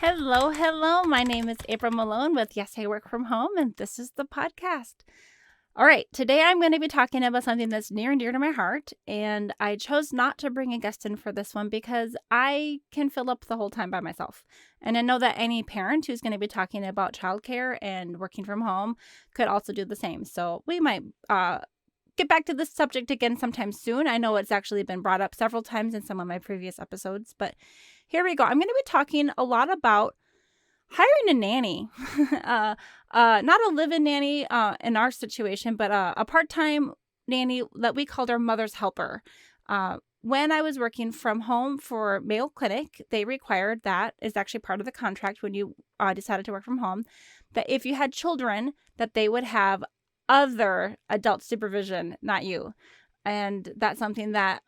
Hello, hello. My name is April Malone with Yes, I Work From Home, and this is the podcast. All right, today I'm going to be talking about something that's near and dear to my heart, and I chose not to bring a guest in for this one because I can fill up the whole time by myself. And I know that any parent who's going to be talking about childcare and working from home could also do the same. So we might get back to this subject again sometime soon. I know it's actually been brought up several times in some of my previous episodes, but here we go. I'm going to be talking a lot about hiring a nanny. Not a live-in nanny in our situation, but a part-time nanny that we called our mother's helper. When I was working from home for Mayo Clinic, they required that is actually part of the contract when you decided to work from home, that if you had children, that they would have other adult supervision, not you. And that's something that,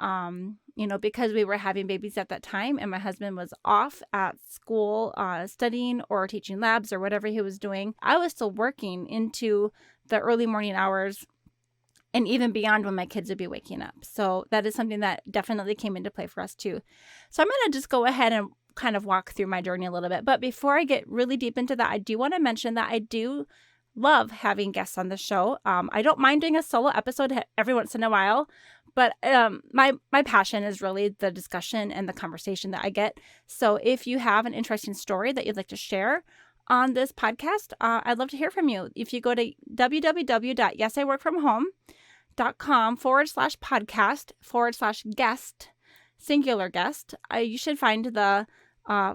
because we were having babies at that time and my husband was off at school studying or teaching labs or whatever he was doing, I was still working into the early morning hours and even beyond when my kids would be waking up. So that is something that definitely came into play for us too. So I'm going to just go ahead and kind of walk through my journey a little bit. But before I get really deep into that, I do want to mention that I do love having guests on the show. I don't mind doing a solo episode every once in a while, but my passion is really the discussion and the conversation that I get. So if you have an interesting story that you'd like to share on this podcast, I'd love to hear from you. If you go to www.yesiworkfromhome.com/podcast/guest, singular guest, you should find the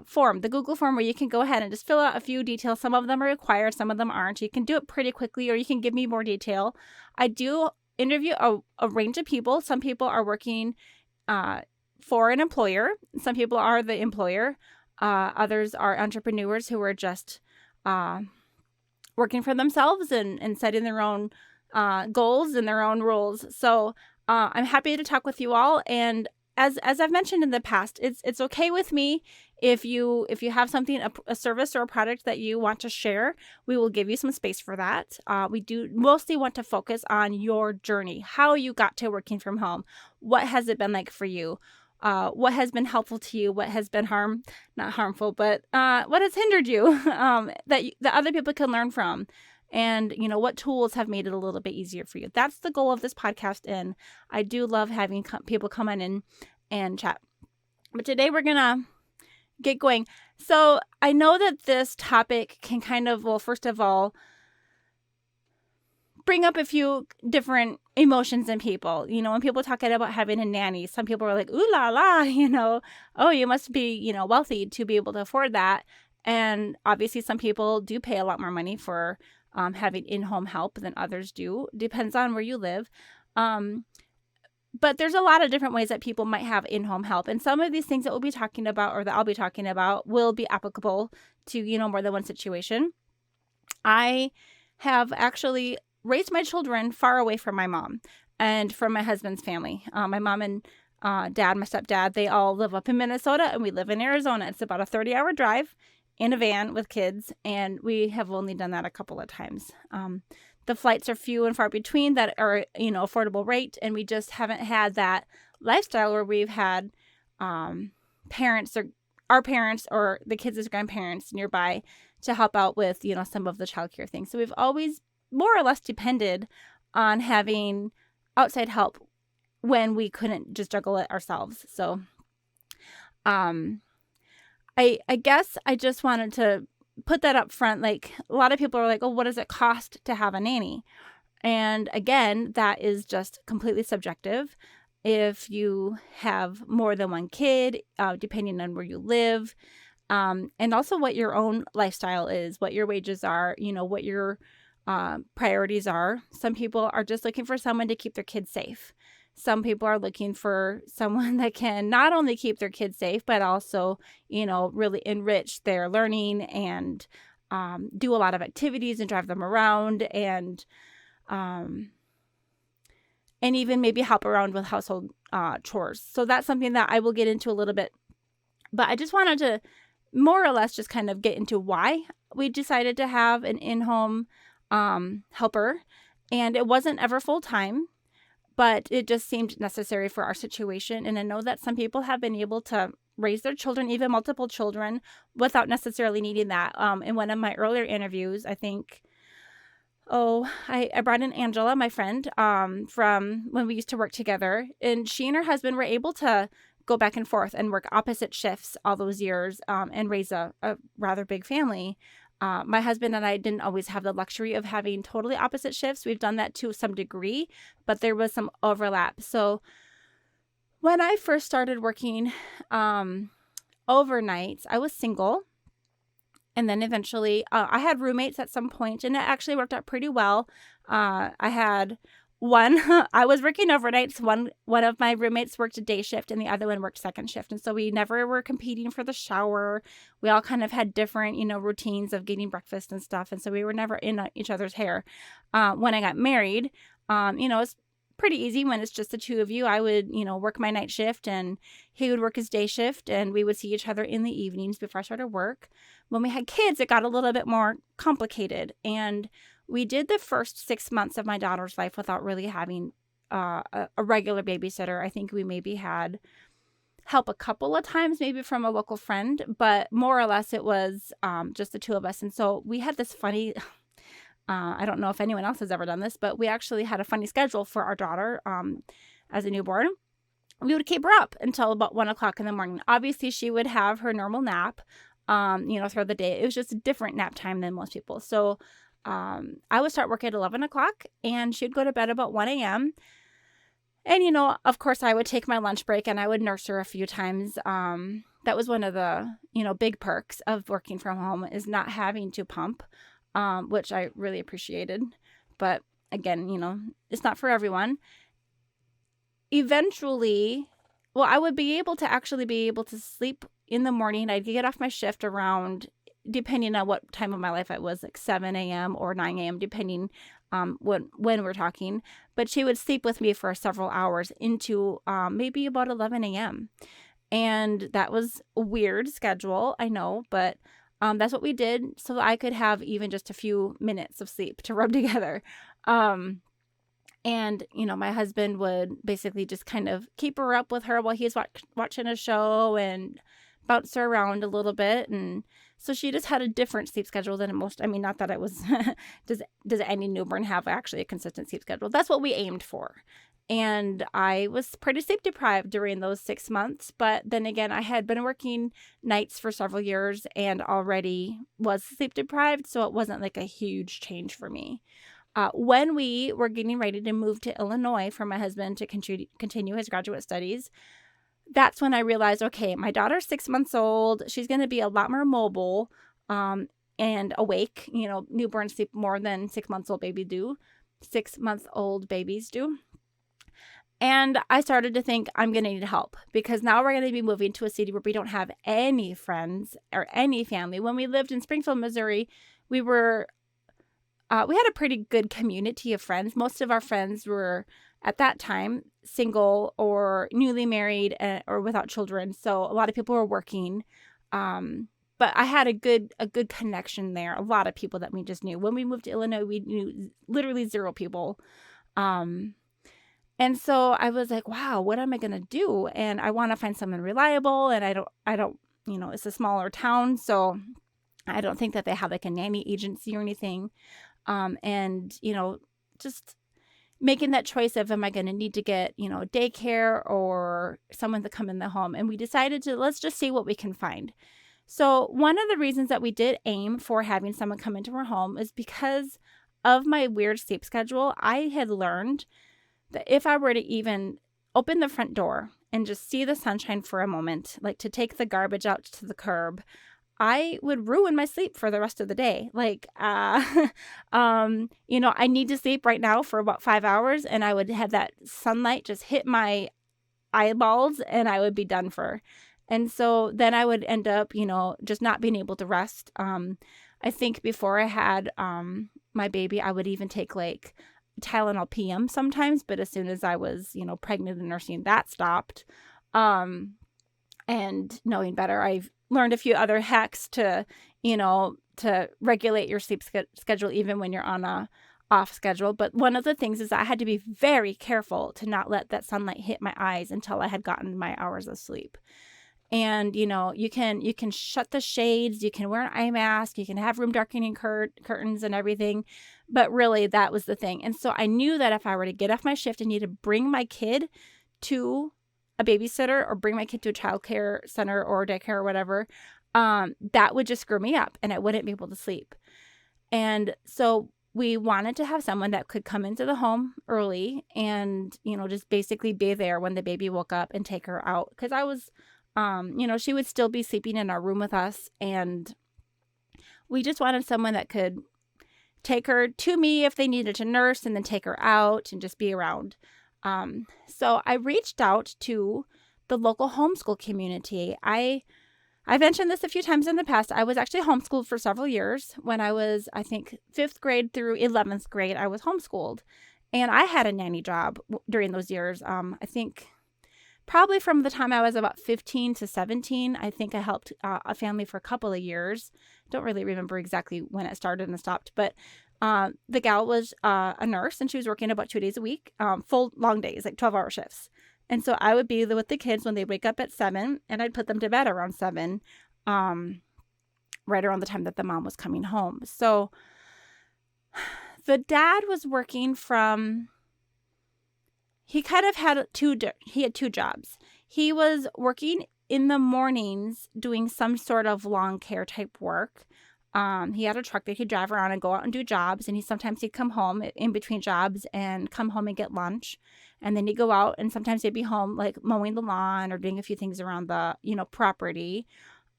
form, the Google form, where you can go ahead and just fill out a few details. Some of them are required, some of them aren't. You can do it pretty quickly, or you can give me more detail. I do interview a range of people. Some people are working for an employer. Some people are the employer. Others are entrepreneurs who are just working for themselves and setting their own goals and their own rules. So I'm happy to talk with you all. And as I've mentioned in the past, it's okay with me if you have something, a service or a product that you want to share. We will give you some space for that. We do mostly want to focus on your journey, how you got to working from home. What has it been like for you? What has been helpful to you? What has been not harmful, but what has hindered you that other people can learn from? And, what tools have made it a little bit easier for you. That's the goal of this podcast. And I do love having people come in and chat. But today we're going to get going. So I know that this topic can kind of, well, first of all, bring up a few different emotions in people. When people talk about having a nanny, some people are like, ooh la la, oh, you must be, wealthy to be able to afford that. And obviously some people do pay a lot more money for having in-home help than others do. Depends on where you live. But there's a lot of different ways that people might have in-home help. And some of these things that we'll be talking about, or that I'll be talking about, will be applicable to, more than one situation. I have actually raised my children far away from my mom and from my husband's family. My mom and dad, my stepdad, they all live up in Minnesota and we live in Arizona. It's about a 30-hour drive in a van with kids, and we have only done that a couple of times. The flights are few and far between that are, affordable rate, and we just haven't had that lifestyle where we've had parents or our parents or the kids' grandparents nearby to help out with, some of the childcare things. So we've always more or less depended on having outside help when we couldn't just juggle it ourselves. So I guess I just wanted to put that up front. Like, a lot of people are like, oh, what does it cost to have a nanny? And again, that is just completely subjective. If you have more than one kid, depending on where you live, and also what your own lifestyle is, what your wages are, what your priorities are. Some people are just looking for someone to keep their kids safe. Some people are looking for someone that can not only keep their kids safe, but also, really enrich their learning and do a lot of activities and drive them around and even maybe help around with household chores. So that's something that I will get into a little bit. But I just wanted to more or less just kind of get into why we decided to have an in-home helper. And it wasn't ever full-time, but it just seemed necessary for our situation. And I know that some people have been able to raise their children, even multiple children, without necessarily needing that. In one of my earlier interviews, I think, I brought in Angela, my friend, from when we used to work together, and she and her husband were able to go back and forth and work opposite shifts all those years, and raise a rather big family. My husband and I didn't always have the luxury of having totally opposite shifts. We've done that to some degree, but there was some overlap. So when I first started working overnights, I was single. And then eventually I had roommates at some point, and it actually worked out pretty well. I had one, I was working overnights. One of my roommates worked a day shift and the other one worked second shift. And so we never were competing for the shower. We all kind of had different, routines of getting breakfast and stuff. And so we were never in each other's hair. When I got married, it's pretty easy when it's just the two of you. I would, work my night shift and he would work his day shift, and we would see each other in the evenings before I started work. When we had kids, it got a little bit more complicated, and we did the first 6 months of my daughter's life without really having a regular babysitter. I think we maybe had help a couple of times, maybe from a local friend, but more or less it was just the two of us. And so we had this funny, I don't know if anyone else has ever done this, but we actually had a funny schedule for our daughter as a newborn. We would keep her up until about 1 o'clock in the morning. Obviously, she would have her normal nap, throughout the day. It was just a different nap time than most people. So I would start work at 11 o'clock and she'd go to bed about 1 a.m. And, of course, I would take my lunch break and I would nurse her a few times. That was one of the, big perks of working from home, is not having to pump, which I really appreciated. But again, it's not for everyone. Eventually, I would be able to sleep in the morning. I'd get off my shift around, depending on what time of my life it was, like 7 a.m. or 9 a.m., depending when we're talking. But she would sleep with me for several hours into maybe about 11 a.m. And that was a weird schedule, I know, but that's what we did so I could have even just a few minutes of sleep to rub together. And, my husband would basically just kind of keep her up with her while he's watching a show and bounce her around a little bit. And so she just had a different sleep schedule than most. I mean, not that it was, does any newborn have actually a consistent sleep schedule? That's what we aimed for. And I was pretty sleep deprived during those 6 months. But then again, I had been working nights for several years and already was sleep deprived. So it wasn't like a huge change for me. When we were getting ready to move to Illinois for my husband to continue his graduate studies, that's when I realized, okay, my daughter's 6 months old. She's going to be a lot more mobile and awake. Newborns sleep more than 6 months old babies do. 6-month-old babies do. And I started to think I'm going to need help, because now we're going to be moving to a city where we don't have any friends or any family. When we lived in Springfield, Missouri, we had a pretty good community of friends. Most of our friends were, at that time, single or newly married or without children. So a lot of people were working. But I had a good connection there. A lot of people that we just knew. When we moved to Illinois, we knew literally zero people. And so I was like, wow, what am I going to do? And I want to find someone reliable. And I don't, it's a smaller town. So I don't think that they have like a nanny agency or anything. Just making that choice of, am I going to need to get, daycare or someone to come in the home? And we decided let's just see what we can find. So one of the reasons that we did aim for having someone come into our home is because of my weird sleep schedule. I had learned that if I were to even open the front door and just see the sunshine for a moment, like to take the garbage out to the curb, I would ruin my sleep for the rest of the day. I need to sleep right now for about 5 hours, and I would have that sunlight just hit my eyeballs and I would be done for. And so then I would end up, just not being able to rest. I think before I had my baby, I would even take like Tylenol PM sometimes, but as soon as I was, pregnant and nursing, that stopped. And knowing better, I've learned a few other hacks to regulate your sleep schedule even when you're on a off schedule. But one of the things is I had to be very careful to not let that sunlight hit my eyes until I had gotten my hours of sleep. And, you can shut the shades, you can wear an eye mask, you can have room darkening curtains and everything. But really, that was the thing. And so I knew that if I were to get off my shift and need to bring my kid to a babysitter or bring my kid to a childcare center or daycare or whatever, that would just screw me up and I wouldn't be able to sleep. And so we wanted to have someone that could come into the home early and, just basically be there when the baby woke up and take her out. Because I was, she would still be sleeping in our room with us. And we just wanted someone that could take her to me if they needed to nurse and then take her out and just be around. So I reached out to the local homeschool community. I mentioned this a few times in the past. I was actually homeschooled for several years. When I was, I think, 5th grade through 11th grade, I was homeschooled. And I had a nanny job during those years. I think probably from the time I was about 15 to 17, I think I helped a family for a couple of years. Don't really remember exactly when it started and stopped. But the gal was a nurse, and she was working about 2 days a week, full long days, like 12-hour shifts. And so I would be with the kids when they wake up at 7, and I'd put them to bed around 7, right around the time that the mom was coming home. So the dad was working he kind of had he had 2 jobs. He was working in the mornings doing some sort of lawn care type work. He had a truck that he'd drive around and go out and do jobs. And sometimes he'd come home in between jobs and come home and get lunch. And then he'd go out and sometimes he'd be home like mowing the lawn or doing a few things around the, property.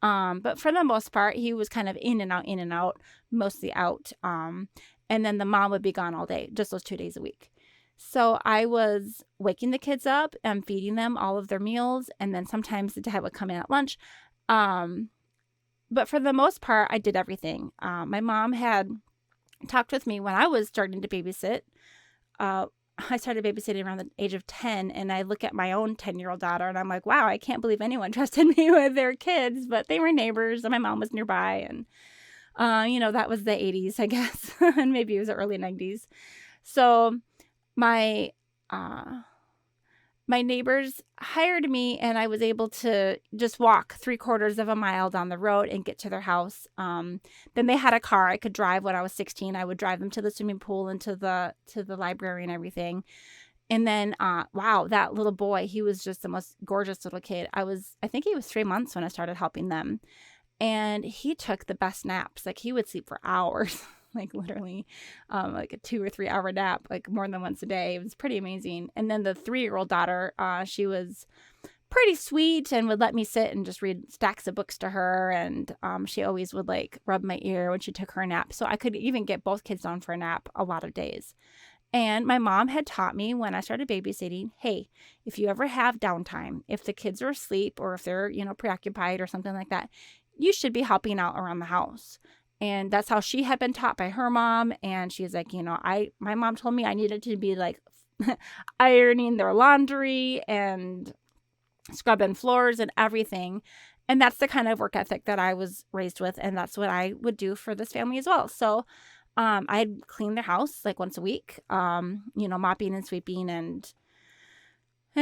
But for the most part, he was kind of in and out, mostly out. And then the mom would be gone all day, just those 2 days a week. So I was waking the kids up and feeding them all of their meals. And then sometimes the dad would come in at lunch. But for the most part, I did everything. My mom had talked with me when I was starting to babysit. I started babysitting around the age of 10, and I look at my own 10-year-old daughter, and I'm like, wow, I can't believe anyone trusted me with their kids. But they were neighbors, and my mom was nearby, and, that was the 80s, I guess, and maybe it was the early 90s. So my neighbors hired me, and I was able to just walk 3/4 of a mile down the road and get to their house. Then they had a car I could drive when I was 16. I would drive them to the swimming pool and to the library and everything. And then, wow, that little boy, he was just the most gorgeous little kid. I think he was 3 months when I started helping them. And he took the best naps. Like, he would sleep for hours. Like literally like a 2 or 3 hour nap, like more than once a day. It was pretty amazing. And then the 3-year-old daughter, she was pretty sweet and would let me sit and just read stacks of books to her. And she always would like rub my ear when she took her nap. So I could even get both kids down for a nap a lot of days. And my mom had taught me when I started babysitting, hey, if you ever have downtime, if the kids are asleep or if they're, preoccupied or something like that, you should be helping out around the house. And that's how she had been taught by her mom. And she's like, my mom told me I needed to be like ironing their laundry and scrubbing floors and everything. And that's the kind of work ethic that I was raised with. And that's what I would do for this family as well. So I'd clean their house like once a week, mopping and sweeping and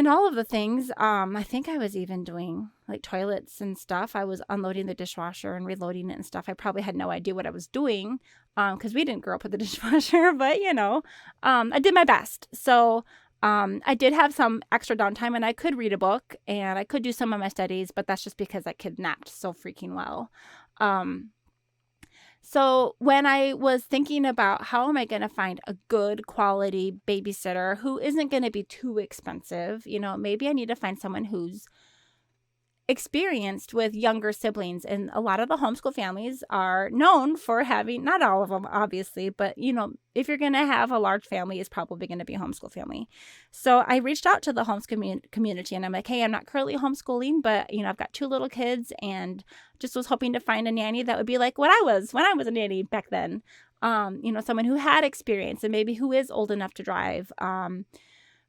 all of the things. I think I was even doing like toilets and stuff. I was unloading the dishwasher and reloading it and stuff. I probably had no idea what I was doing because we didn't grow up with a dishwasher, but I did my best. So I did have some extra downtime and I could read a book and I could do some of my studies, but that's just because I kid napped so freaking well. So when I was thinking about how am I going to find a good quality babysitter who isn't going to be too expensive, maybe I need to find someone who's experienced with younger siblings. And a lot of the homeschool families are known for having, not all of them, obviously, but, if you're going to have a large family, it's probably going to be a homeschool family. So I reached out to the homeschool community and I'm like, hey, I'm not currently homeschooling, but, I've got 2 little kids and just was hoping to find a nanny that would be like what I was when I was a nanny back then. Someone who had experience and maybe who is old enough to drive,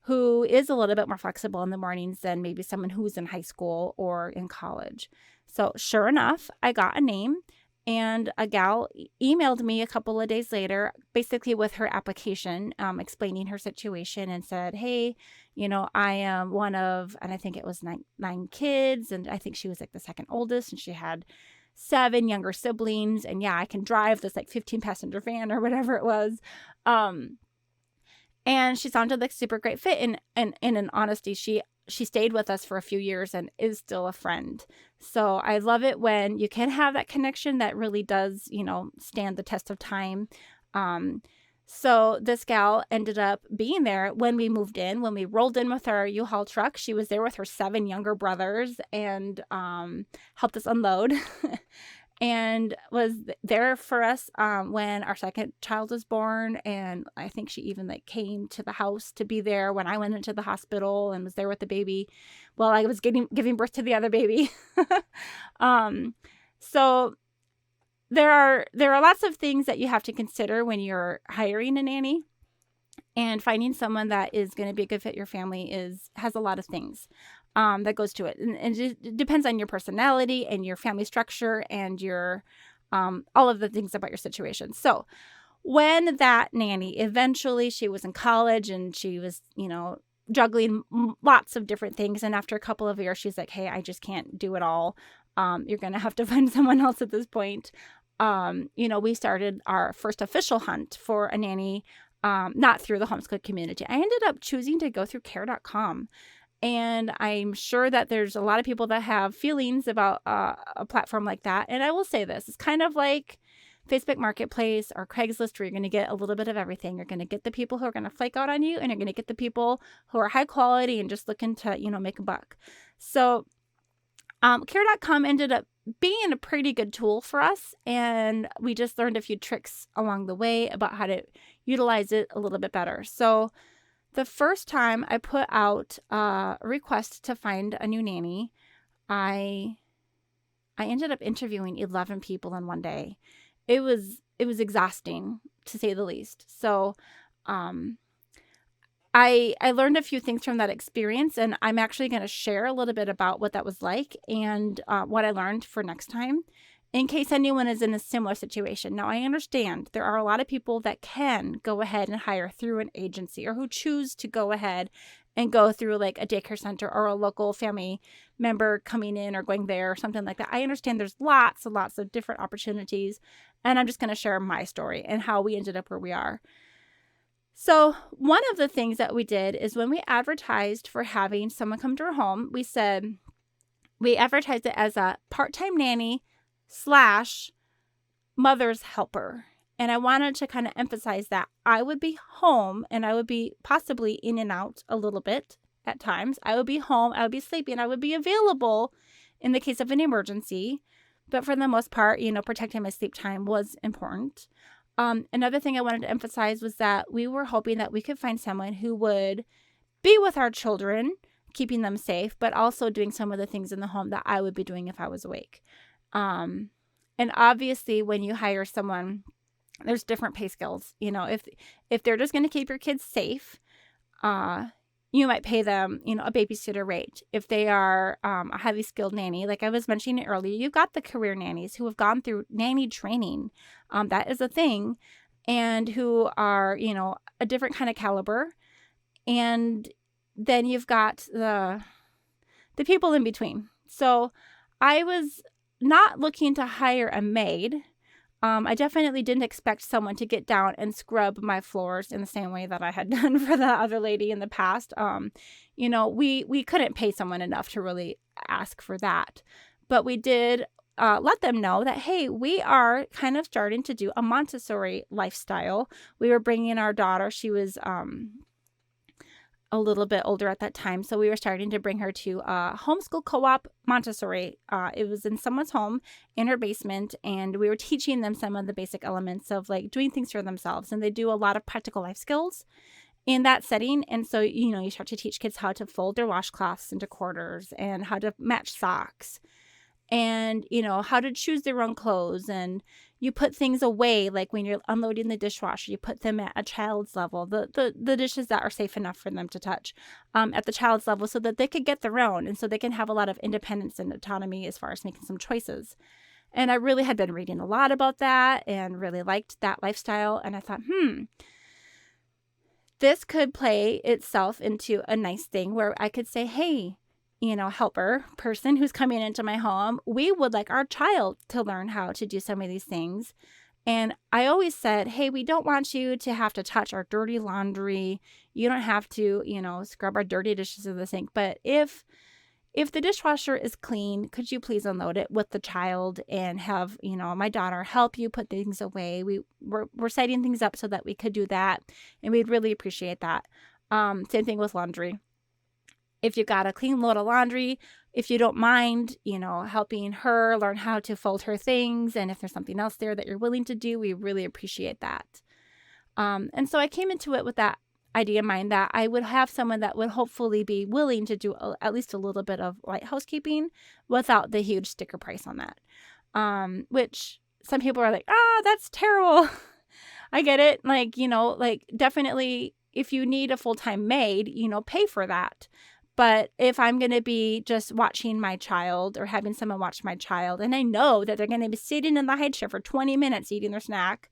who is a little bit more flexible in the mornings than maybe someone who's in high school or in college. So sure enough, I got a name and a gal emailed me a couple of days later, basically with her application, explaining her situation and said, hey, I am one of, and I think it was nine kids, and I think she was like the second oldest, and she had 7 younger siblings. And yeah, I can drive this like 15 passenger van or whatever it was. And she sounded like super great fit. And in honesty, she stayed with us for a few years and is still a friend. So I love it when you can have that connection that really does, stand the test of time. So this gal ended up being there when we moved in, when we rolled in with our U-Haul truck. She was there with her 7 younger brothers and helped us unload and was there for us when our second child was born. And I think she even came to the house to be there when I went into the hospital and was there with the baby while I was giving birth to the other baby. So there are lots of things that you have to consider when you're hiring a nanny, and finding someone that is going to be a good fit your family has a lot of things that goes to it, and it depends on your personality and your family structure and your all of the things about your situation. So when that nanny eventually, she was in college and she was juggling lots of different things, and after a couple of years she's like, hey, I just can't do it all. You're going to have to find someone else at this point. We started our first official hunt for a nanny, not through the homeschool community. I ended up choosing to go through care.com. And I'm sure that there's a lot of people that have feelings about a platform like that. And I will say this, it's kind of like Facebook Marketplace or Craigslist, where you're going to get a little bit of everything. You're going to get the people who are going to flake out on you, and you're going to get the people who are high quality and just looking to, make a buck. So care.com ended up being a pretty good tool for us, and we just learned a few tricks along the way about how to utilize it a little bit better. So the first time I put out a request to find a new nanny, I ended up interviewing 11 people in one day. It was exhausting, to say the least. So I learned a few things from that experience, and I'm actually going to share a little bit about what that was like and what I learned for next time, in case anyone is in a similar situation. Now, I understand there are a lot of people that can go ahead and hire through an agency, or who choose to go ahead and go through like a daycare center or a local family member coming in or going there or something like that. I understand there's lots and lots of different opportunities, and I'm just going to share my story and how we ended up where we are. So one of the things that we did is, when we advertised for having someone come to our home, we advertised it as a part-time nanny / mother's helper. And I wanted to kind of emphasize that I would be home, and I would be possibly in and out a little bit at times. I would be home, I would be sleeping, I would be available in the case of an emergency. But for the most part, protecting my sleep time was important. Another thing I wanted to emphasize was that we were hoping that we could find someone who would be with our children, keeping them safe, but also doing some of the things in the home that I would be doing if I was awake. And obviously, when you hire someone, there's different pay scales. If they're just going to keep your kids safe, you might pay them, a babysitter rate. If they are a highly skilled nanny, like I was mentioning earlier, you've got the career nannies who have gone through nanny training. That is a thing, and who are, a different kind of caliber. And then you've got the people in between. So I was not looking to hire a maid. I definitely didn't expect someone to get down and scrub my floors in the same way that I had done for the other lady in the past. We couldn't pay someone enough to really ask for that. But we did let them know that, hey, we are kind of starting to do a Montessori lifestyle. We were bringing our daughter. She was a little bit older at that time. So we were starting to bring her to a homeschool co-op Montessori. It was in someone's home in her basement, and we were teaching them some of the basic elements of like doing things for themselves. And they do a lot of practical life skills in that setting. And so, you start to teach kids how to fold their washcloths into quarters, and how to match socks, and, how to choose their own clothes. And you put things away, like when you're unloading the dishwasher, you put them at a child's level, the dishes that are safe enough for them to touch at the child's level, so that they could get their own, and so they can have a lot of independence and autonomy as far as making some choices. And I really had been reading a lot about that and really liked that lifestyle. And I thought, this could play itself into a nice thing where I could say, hey, helper person who's coming into my home, we would like our child to learn how to do some of these things. And I always said, hey, we don't want you to have to touch our dirty laundry. You don't have to, scrub our dirty dishes in the sink. But if the dishwasher is clean, could you please unload it with the child and have, my daughter help you put things away? We're setting things up so that we could do that. And we'd really appreciate that. Same thing with laundry. If you've got a clean load of laundry, if you don't mind, helping her learn how to fold her things, and if there's something else there that you're willing to do, we really appreciate that. And so I came into it with that idea in mind that I would have someone that would hopefully be willing to do at least a little bit of light housekeeping without the huge sticker price on that. Which some people are like, that's terrible. I get it. Definitely if you need a full-time maid, pay for that. But if I'm going to be just watching my child or having someone watch my child, and I know that they're going to be sitting in the high chair for 20 minutes eating their snack,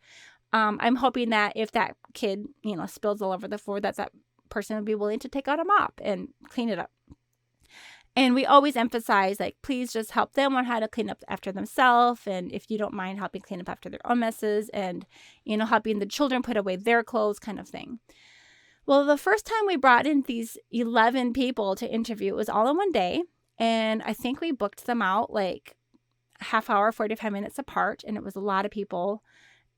I'm hoping that if that kid, spills all over the floor, that person would be willing to take out a mop and clean it up. And we always emphasize, please just help them learn how to clean up after themselves. And if you don't mind helping clean up after their own messes and, helping the children put away their clothes kind of thing. Well, the first time we brought in these 11 people to interview, it was all in one day. And I think we booked them out half hour, 45 minutes apart. And it was a lot of people.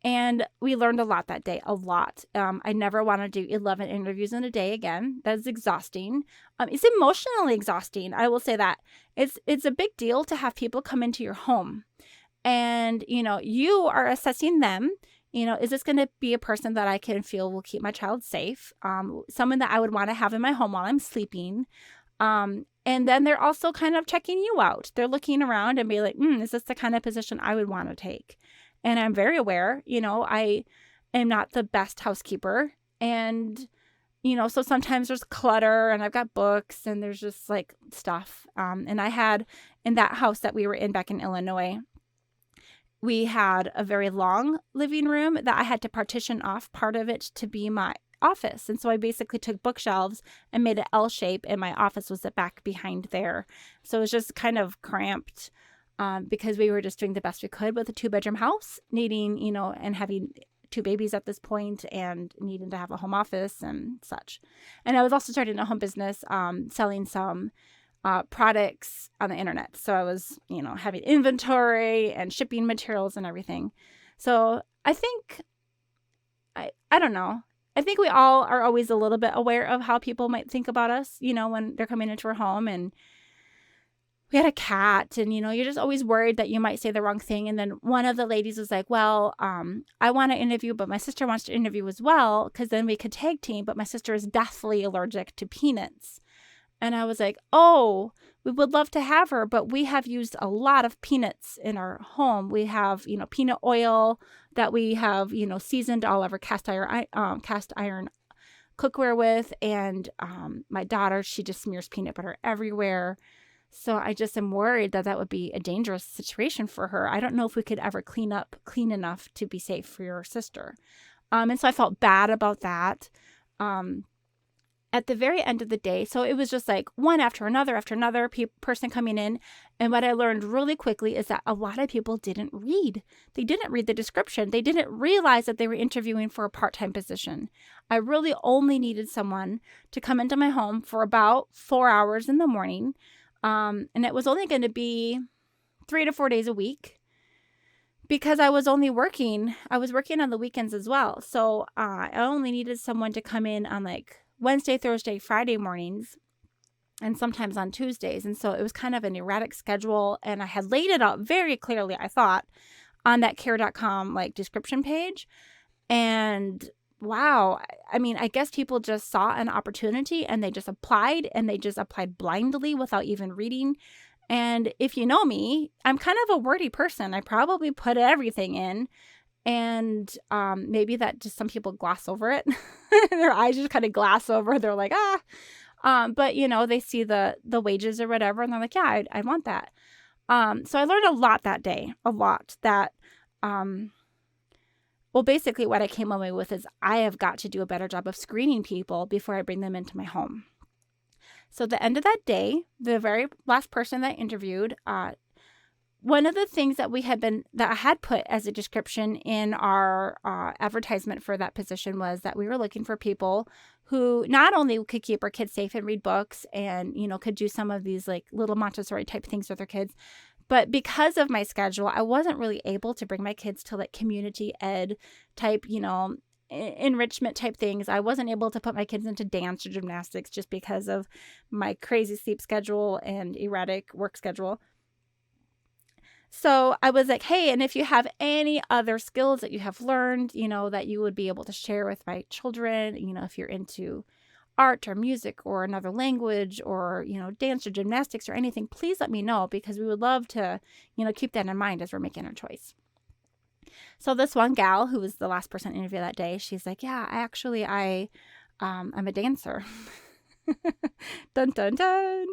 And we learned a lot that day, a lot. I never want to do 11 interviews in a day again. That's exhausting. It's emotionally exhausting. I will say that. It's a big deal to have people come into your home. And, you are assessing them. Is this going to be a person that I can feel will keep my child safe? Someone that I would want to have in my home while I'm sleeping. And then they're also kind of checking you out. They're looking around and be like, is this the kind of position I would want to take? And I'm very aware, I am not the best housekeeper. And, so sometimes there's clutter and I've got books and there's just stuff. And I had in that house that we were in back in Illinois, we had a very long living room that I had to partition off part of it to be my office. And so I basically took bookshelves and made an L shape, and my office was back behind there. So it was just kind of cramped because we were just doing the best we could with a 2-bedroom house, needing, and having 2 babies at this point and needing to have a home office and such. And I was also starting a home business, selling some products on the internet. So I was, having inventory and shipping materials and everything. So I think, I don't know. I think we all are always a little bit aware of how people might think about us, when they're coming into our home. And we had a cat and, you're just always worried that you might say the wrong thing. And then one of the ladies was like, well, I want to interview, but my sister wants to interview as well, because then we could tag team. But my sister is deathly allergic to peanuts. And I was like, oh, we would love to have her, but we have used a lot of peanuts in our home. We have, peanut oil that we have, seasoned all of our cast iron cookware with. And my daughter, she just smears peanut butter everywhere. So I just am worried that would be a dangerous situation for her. I don't know if we could ever clean up clean enough to be safe for your sister. And so I felt bad about that. At the very end of the day, so it was just one after another person coming in. And what I learned really quickly is that a lot of people didn't read. They didn't read the description. They didn't realize that they were interviewing for a part-time position. I really only needed someone to come into my home for about 4 hours in the morning. And it was only going to be 3 to 4 days a week because I was working on the weekends as well. So I only needed someone to come in on Wednesday, Thursday, Friday mornings, and sometimes on Tuesdays. And so it was kind of an erratic schedule. And I had laid it out very clearly, I thought, on that care.com description page. And wow, I guess people just saw an opportunity and they just applied, and they just applied blindly without even reading. And if you know me, I'm kind of a wordy person. I probably put everything in. And maybe that just some people gloss over it. Their eyes just kind of glass over. They're like, but they see the wages or whatever. And they're like, yeah, I want that. So I learned a lot that day, that, well, Well, basically what I came away with is I have got to do a better job of screening people before I bring them into my home. So at the end of that day, the very last person that I interviewed, one of the things that I had put as a description in our advertisement for that position was that we were looking for people who not only could keep our kids safe and read books and, could do some of these like little Montessori type things with their kids, but because of my schedule, I wasn't really able to bring my kids to like community ed type, enrichment type things. I wasn't able to put my kids into dance or gymnastics just because of my crazy sleep schedule and erratic work schedule. So I was like, hey, and if you have any other skills that you have learned, that you would be able to share with my children, if you're into art or music or another language or, dance or gymnastics or anything, please let me know, because we would love to, keep that in mind as we're making our choice. So this one gal who was the last person interviewed that day, she's like, yeah, I'm a dancer. Dun, dun, dun.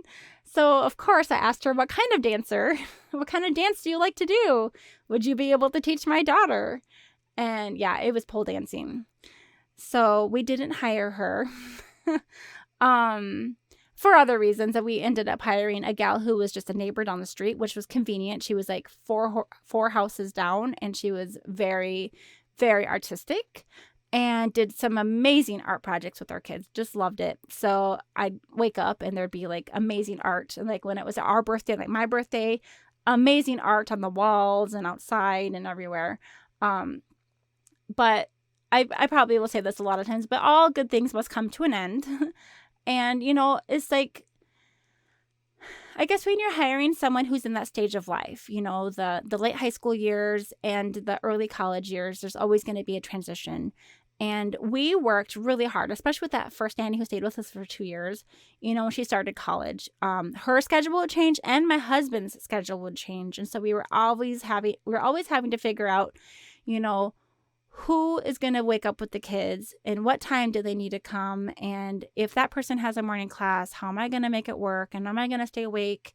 So, of course, I asked her, what kind of dancer? What kind of dance do you like to do? Would you be able to teach my daughter? And yeah, it was pole dancing. So we didn't hire her for other reasons. That we ended up hiring a gal who was just a neighbor down the street, which was convenient. She was like four houses down, and she was very, very artistic and did some amazing art projects with our kids. Just loved it. So I'd wake up and there'd be like amazing art. And like when it was our birthday, like my birthday, amazing art on the walls and outside and everywhere. But I probably will say this a lot of times, but all good things must come to an end. And, it's like, I guess when you're hiring someone who's in that stage of life, the late high school years and the early college years, there's always going to be a transition. And we worked really hard, especially with that first nanny who stayed with us for 2 years. When she started college, her schedule would change and my husband's schedule would change. And so we were always having to figure out, who is going to wake up with the kids and what time do they need to come? And if that person has a morning class, how am I going to make it work? And am I going to stay awake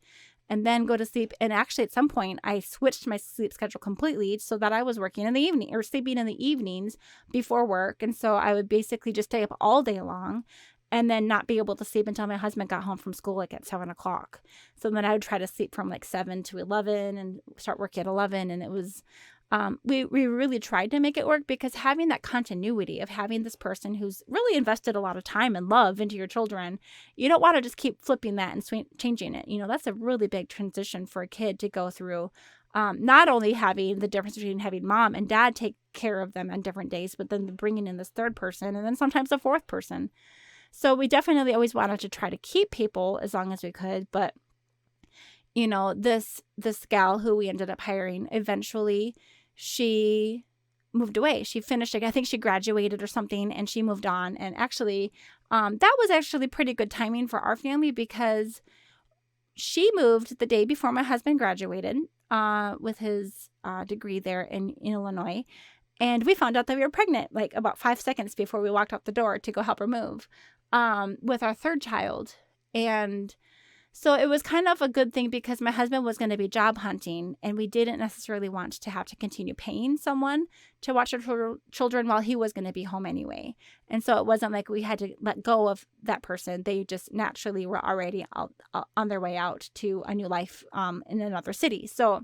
and then go to sleep? And actually at some point I switched my sleep schedule completely so that I was working in the evening or sleeping in the evenings before work. And so I would basically just stay up all day long and then not be able to sleep until my husband got home from school like at 7:00. So then I would try to sleep from like 7 to 11 and start work at 11. And it was, we really tried to make it work, because having that continuity of having this person who's really invested a lot of time and love into your children, you don't want to just keep flipping that and changing it. That's a really big transition for a kid to go through. Not only having the difference between having mom and dad take care of them on different days, but then bringing in this third person and then sometimes a fourth person. So we definitely always wanted to try to keep people as long as we could. But, this gal who we ended up hiring, eventually she moved away. She finished, I think she graduated or something, and she moved on. And actually, that was actually pretty good timing for our family, because she moved the day before my husband graduated with his degree there in Illinois. And we found out that we were pregnant like about 5 seconds before we walked out the door to go help her move with our third child. And so it was kind of a good thing, because my husband was going to be job hunting and we didn't necessarily want to have to continue paying someone to watch our children while he was going to be home anyway. And so it wasn't like we had to let go of that person. They just naturally were already on their way out to a new life in another city. So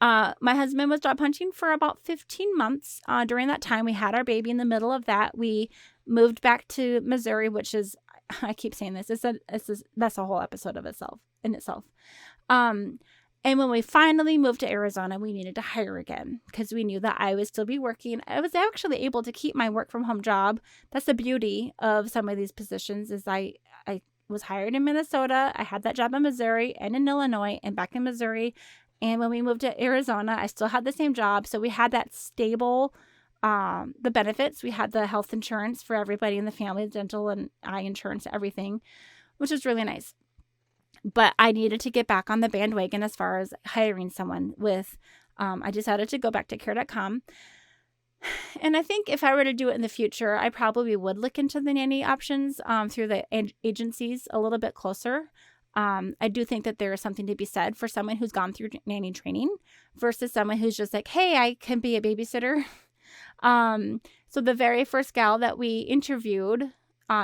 my husband was job hunting for about 15 months. During that time, we had our baby. In the middle of that, we moved back to Missouri, which is, I keep saying this, that's a whole episode of itself. And when we finally moved to Arizona, we needed to hire again, because we knew that I would still be working. I was actually able to keep my work from home job. That's the beauty of some of these positions, is I was hired in Minnesota. I had that job in Missouri and in Illinois and back in Missouri. And when we moved to Arizona, I still had the same job. So we had that stable, the benefits. We had the health insurance for everybody in the family, dental and eye insurance, everything, which was really nice. But I needed to get back on the bandwagon as far as hiring someone with, I decided to go back to care.com. And I think if I were to do it in the future, I probably would look into the nanny options through the agencies a little bit closer. I do think that there is something to be said for someone who's gone through nanny training versus someone who's just like, hey, I can be a babysitter. So the very first gal that we interviewed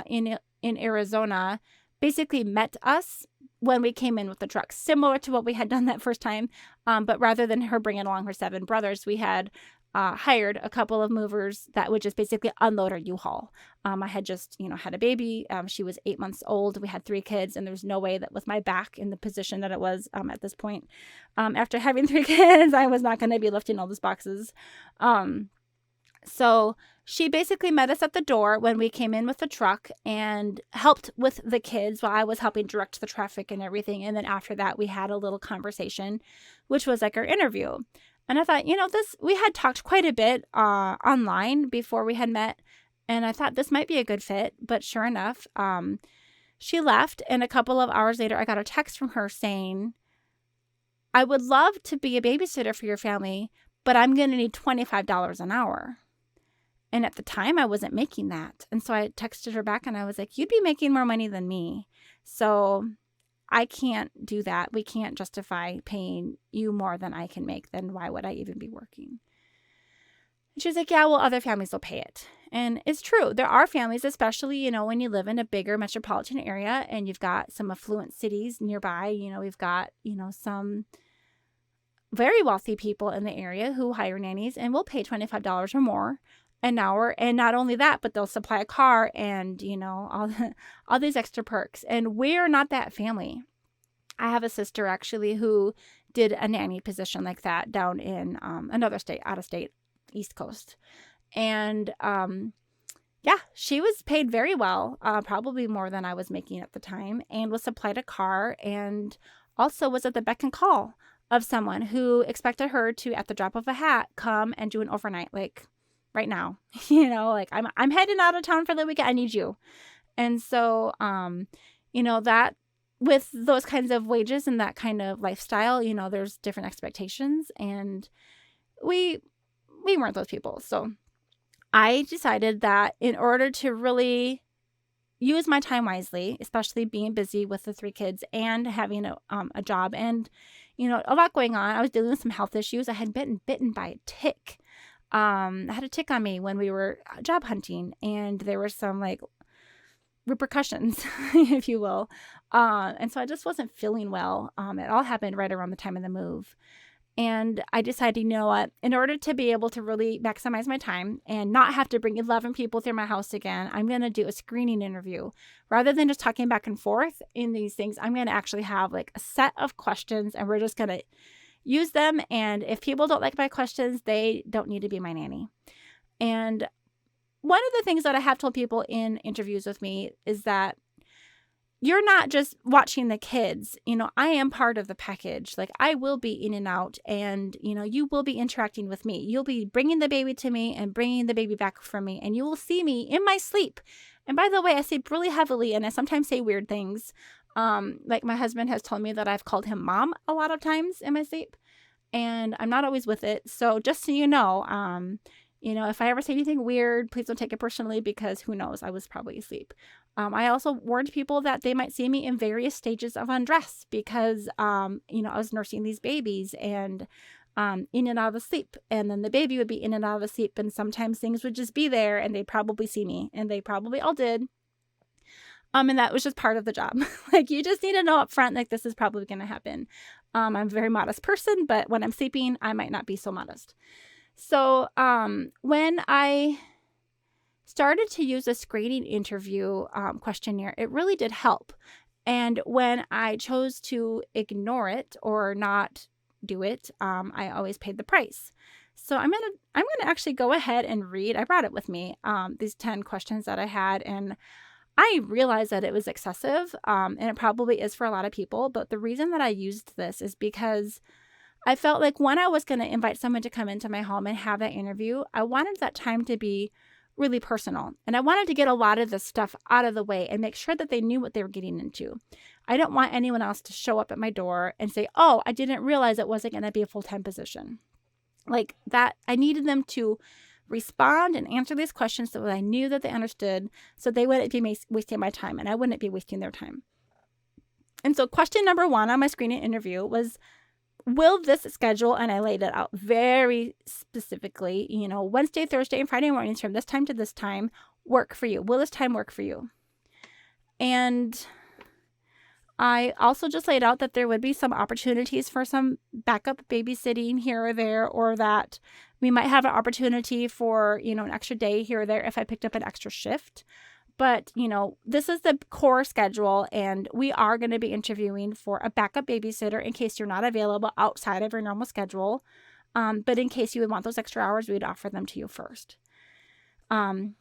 in Arizona basically met us when we came in with the truck, similar to what we had done that first time. But rather than her bringing along her 7 brothers, we had hired a couple of movers that would just basically unload our U-Haul. I had just, had a baby. She was 8 months old. We had 3 kids, and there was no way that with my back in the position that it was at this point, after having 3 kids, I was not going to be lifting all those boxes. So she basically met us at the door when we came in with the truck and helped with the kids while I was helping direct the traffic and everything. And then after that, we had a little conversation, which was like our interview. And I thought, we had talked quite a bit online before we had met. And I thought this might be a good fit. But sure enough, she left. And a couple of hours later, I got a text from her saying, I would love to be a babysitter for your family, but I'm going to need $25 an hour. And at the time, I wasn't making that. And so I texted her back and I was like, you'd be making more money than me. So I can't do that. We can't justify paying you more than I can make. Then why would I even be working? And she's like, yeah, well, other families will pay it. And it's true. There are families, especially, when you live in a bigger metropolitan area and you've got some affluent cities nearby, we've got, some very wealthy people in the area who hire nannies and will pay $25 or more an hour. And not only that, but they'll supply a car and, all these extra perks. And we're not that family. I have a sister actually who did a nanny position like that down in another state, out of state, East Coast. And she was paid very well, probably more than I was making at the time, and was supplied a car and also was at the beck and call of someone who expected her to, at the drop of a hat, come and do an overnight, like right now, like I'm heading out of town for the weekend. I need you. And so, that with those kinds of wages and that kind of lifestyle, there's different expectations, and we weren't those people. So I decided that in order to really use my time wisely, especially being busy with the 3 kids and having a job and, a lot going on, I was dealing with some health issues. I had been bitten by a tick. I had a tick on me when we were job hunting, and there were some repercussions, if you will. And so I just wasn't feeling well. It all happened right around the time of the move. And I decided, you know what, in order to be able to really maximize my time and not have to bring 11 people through my house again, I'm going to do a screening interview. Rather than just talking back and forth in these things, I'm going to actually have a set of questions, and we're just going to use them. And if people don't like my questions, they don't need to be my nanny. And one of the things that I have told people in interviews with me is that you're not just watching the kids. I am part of the package. I will be in and out, and, you will be interacting with me. You'll be bringing the baby to me and bringing the baby back from me, and you will see me in my sleep. And by the way, I sleep really heavily, and I sometimes say weird things. My husband has told me that I've called him mom a lot of times in my sleep, and I'm not always with it. So just so you know, if I ever say anything weird, please don't take it personally, because who knows, I was probably asleep. I also warned people that they might see me in various stages of undress because, I was nursing these babies and in and out of sleep. And then the baby would be in and out of sleep. And sometimes things would just be there and they'd probably see me, and they probably all did. And that was just part of the job. You just need to know up front, this is probably going to happen. I'm a very modest person, but when I'm sleeping, I might not be so modest. So when I started to use a screening interview questionnaire, it really did help. And when I chose to ignore it or not do it, I always paid the price. So I'm gonna actually go ahead and read. I brought it with me, these 10 questions that I had, and I realized that it was excessive, and it probably is for a lot of people. But the reason that I used this is because I felt like when I was going to invite someone to come into my home and have that interview, I wanted that time to be really personal. And I wanted to get a lot of this stuff out of the way and make sure that they knew what they were getting into. I don't want anyone else to show up at my door and say, oh, I didn't realize it wasn't going to be a full-time position. That, I needed them to respond and answer these questions so that I knew that they understood, so they wouldn't be wasting my time and I wouldn't be wasting their time. And so question number 1 on my screening interview was, will this schedule, and I laid it out very specifically, Wednesday, Thursday, and Friday mornings from this time to this time work for you? Will this time work for you? And I also just laid out that there would be some opportunities for some backup babysitting here or there, or that we might have an opportunity for, an extra day here or there if I picked up an extra shift. But, this is the core schedule, and we are going to be interviewing for a backup babysitter in case you're not available outside of your normal schedule. But in case you would want those extra hours, we'd offer them to you first. And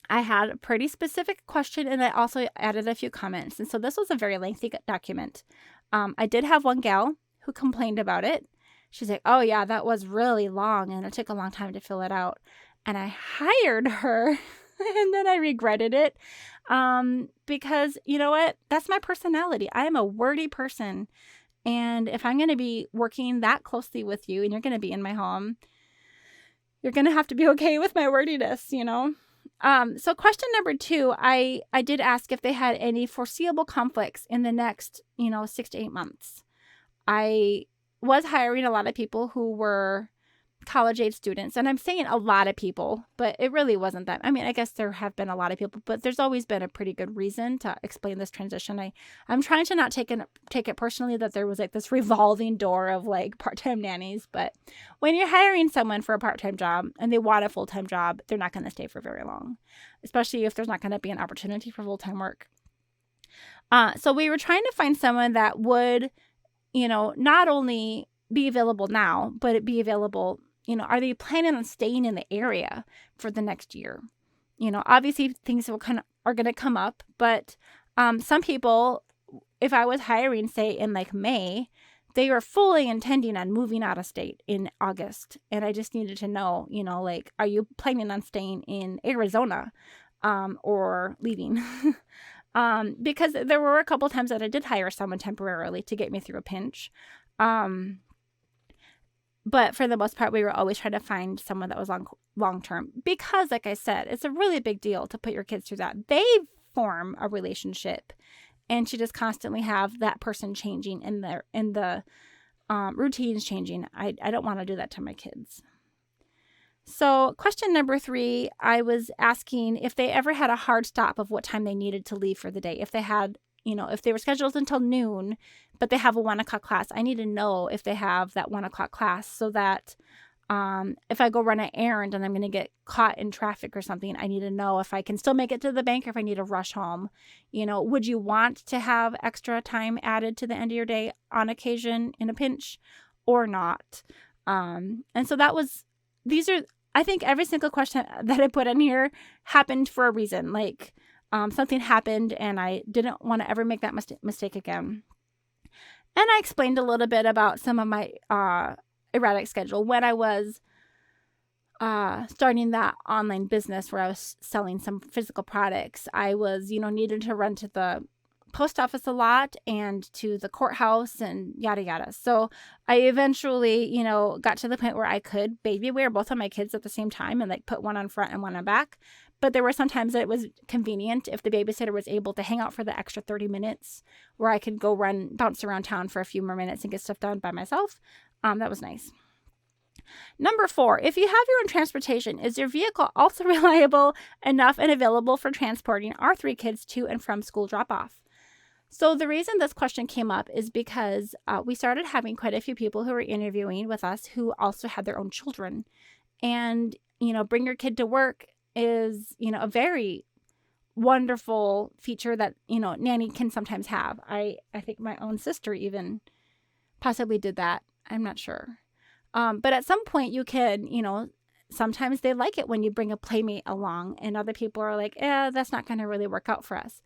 I had a pretty specific question, and I also added a few comments. And so this was a very lengthy document. I did have one gal who complained about it. She's like, oh, yeah, that was really long, and it took a long time to fill it out. And I hired her, and then I regretted it because, you know what? That's my personality. I am a wordy person. And if I'm going to be working that closely with you and you're going to be in my home, you're going to have to be okay with my wordiness, So question number 2, I did ask if they had any foreseeable conflicts in the next, 6 to 8 months. I was hiring a lot of people who were college-age students, and I'm saying a lot of people, but it really wasn't that. I mean, I guess there have been a lot of people, but there's always been a pretty good reason to explain this transition. I'm trying to not take it personally that there was like this revolving door of like part-time nannies, but when you're hiring someone for a part-time job and they want a full-time job, they're not going to stay for very long, especially if there's not going to be an opportunity for full-time work. So we were trying to find someone that would, not only be available now, but it be available. Are they planning on staying in the area for the next year? Obviously things are going to come up, but some people, if I was hiring, say in like May, they were fully intending on moving out of state in August. And I just needed to know, like, are you planning on staying in Arizona or leaving? Because there were a couple times that I did hire someone temporarily to get me through a pinch. But for the most part, we were always trying to find someone that was long term, because, like I said, it's a really big deal to put your kids through that. They form a relationship, and to just constantly have that person changing in the routines changing. I don't want to do that to my kids. So question number 3, I was asking if they ever had a hard stop of what time they needed to leave for the day. If they had, if they were scheduled until noon, but they have a 1 o'clock class, I need to know if they have that 1 o'clock class, so that if I go run an errand and I'm going to get caught in traffic or something, I need to know if I can still make it to the bank or if I need to rush home. Would you want to have extra time added to the end of your day on occasion in a pinch or not? And so I think every single question that I put in here happened for a reason. Like something happened and I didn't want to ever make that mistake again. And I explained a little bit about some of my erratic schedule when I was starting that online business where I was selling some physical products. I was, needed to run to the post office a lot and to the courthouse and yada yada. So I eventually, got to the point where I could baby wear both of my kids at the same time and like put one on front and one on back. But there were some times that it was convenient if the babysitter was able to hang out for the extra 30 minutes where I could go bounce around town for a few more minutes and get stuff done by myself. That was nice. Number 4, if you have your own transportation, is your vehicle also reliable enough and available for transporting our 3 kids to and from school drop-off? So the reason this question came up is because we started having quite a few people who were interviewing with us who also had their own children. And, bring your kid to work is, a very wonderful feature that, nanny can sometimes have. I think my own sister even possibly did that. I'm not sure. But at some point you can, sometimes they like it when you bring a playmate along, and other people are like, that's not going to really work out for us.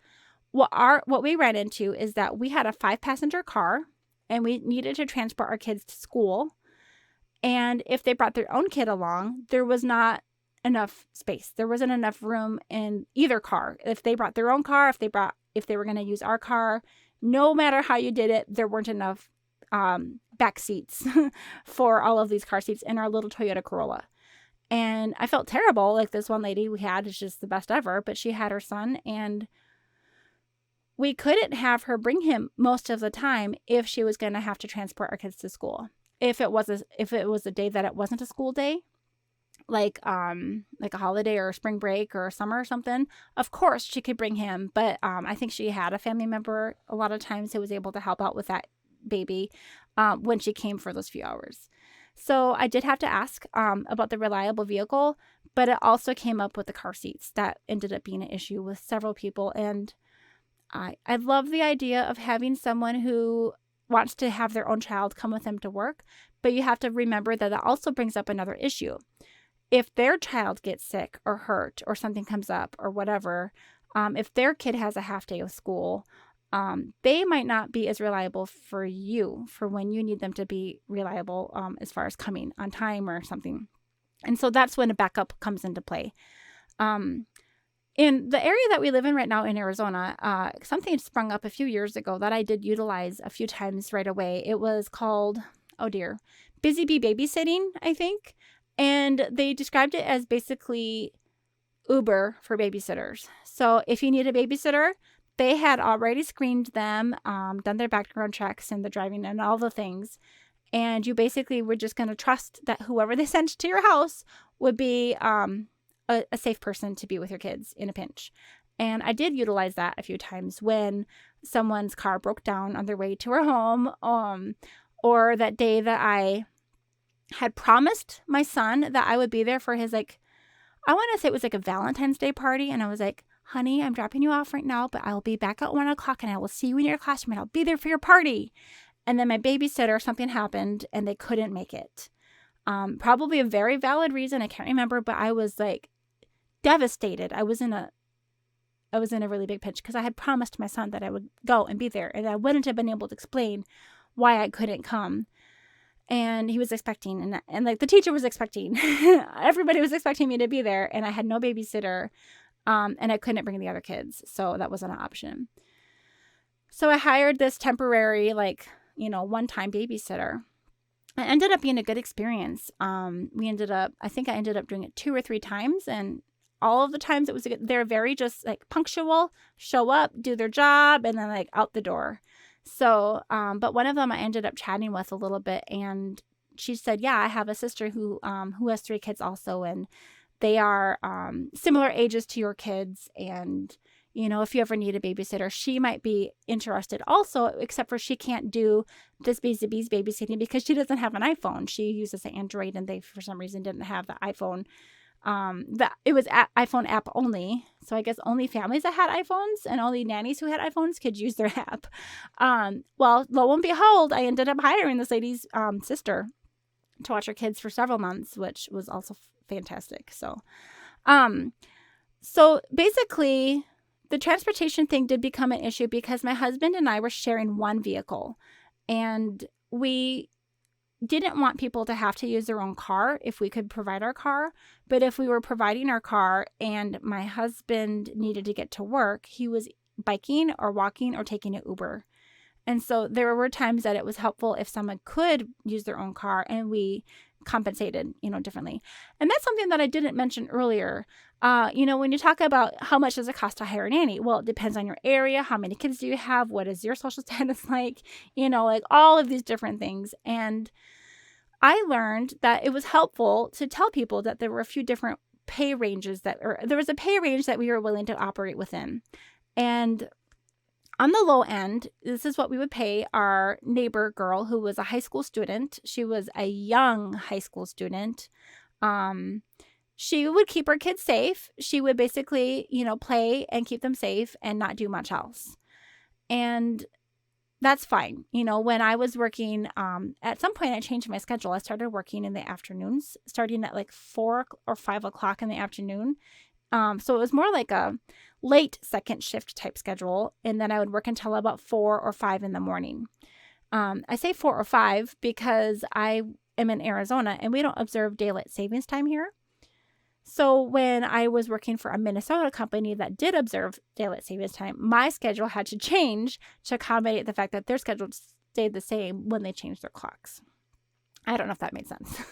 What we ran into is that we had a 5-passenger car and we needed to transport our kids to school. And if they brought their own kid along, there was not enough space. There wasn't enough room in either car. If they brought their own car, if they were going to use our car, no matter how you did it, there weren't enough back seats for all of these car seats in our little Toyota Corolla. And I felt terrible. Like this one lady we had is just the best ever, but she had her son, and we couldn't have her bring him most of the time if she was going to have to transport our kids to school. If it was a day that it wasn't a school day, like a holiday or spring break or summer or something, of course she could bring him. But I think she had a family member a lot of times who was able to help out with that baby when she came for those few hours. So I did have to ask about the reliable vehicle, but it also came up with the car seats. That ended up being an issue with several people. And I love the idea of having someone who wants to have their own child come with them to work, but you have to remember that also brings up another issue. If their child gets sick or hurt or something comes up or whatever, if their kid has a half day of school, they might not be as reliable for you for when you need them to be reliable as far as coming on time or something. And so that's when a backup comes into play. In the area that we live in right now in Arizona, something sprung up a few years ago that I did utilize a few times right away. It was called, Busy Bee Babysitting, I think. And they described it as basically Uber for babysitters. So if you need a babysitter, they had already screened them, done their background checks and the driving and all the things. And you basically were just going to trust that whoever they sent to your house would be a safe person to be with your kids in a pinch. And I did utilize that a few times when someone's car broke down on their way to our home, or that day that I had promised my son that I would be there for his, I want to say it was like a Valentine's Day party. And I was like, honey, I'm dropping you off right now, but I'll be back at 1:00 and I will see you in your classroom and I'll be there for your party. And then my babysitter, something happened and they couldn't make it. Probably a very valid reason. I can't remember, but I was devastated. I was in a really big pinch because I had promised my son that I would go and be there, and I wouldn't have been able to explain why I couldn't come. And he was expecting, and the teacher was expecting, everybody was expecting me to be there, and I had no babysitter, and I couldn't bring the other kids, so that wasn't an option. So I hired this temporary, one-time babysitter. It ended up being a good experience. I think I ended up doing it 2 or 3 times, and all of the times they're very just punctual, show up, do their job, and then out the door. So, but one of them I ended up chatting with a little bit, and she said, yeah, I have a sister who has 3 kids also, and they are similar ages to your kids, and if you ever need a babysitter, she might be interested also, except for she can't do this Busy Bees babysitting because she doesn't have an iPhone. She uses an Android, and they, for some reason, didn't have the iPhone. It was iPhone app only. So I guess only families that had iPhones and only nannies who had iPhones could use their app. Well, lo and behold, I ended up hiring this lady's sister to watch her kids for several months, which was also fantastic. So basically, the transportation thing did become an issue because my husband and I were sharing one vehicle, and we didn't want people to have to use their own car if we could provide our car. But if we were providing our car and my husband needed to get to work, he was biking or walking or taking an Uber. And so there were times that it was helpful if someone could use their own car, and we compensated, differently. And that's something that I didn't mention earlier. When you talk about how much does it cost to hire a nanny? Well, it depends on your area. How many kids do you have? What is your social status like? All of these different things. And I learned that it was helpful to tell people that there were a few different pay ranges there was a pay range that we were willing to operate within. And on the low end, this is what we would pay our neighbor girl who was a high school student. She was a young high school student. She would keep her kids safe. She would basically, play and keep them safe and not do much else. And that's fine. When I was working, at some point I changed my schedule. I started working in the afternoons, starting at 4 or 5 o'clock in the afternoon. So it was more like a late second shift type schedule. And then I would work until about 4 or 5 in the morning. I say 4 or 5 because I am in Arizona and we don't observe daylight savings time here. So when I was working for a Minnesota company that did observe daylight savings time, my schedule had to change to accommodate the fact that their schedule stayed the same when they changed their clocks. I don't know if that made sense.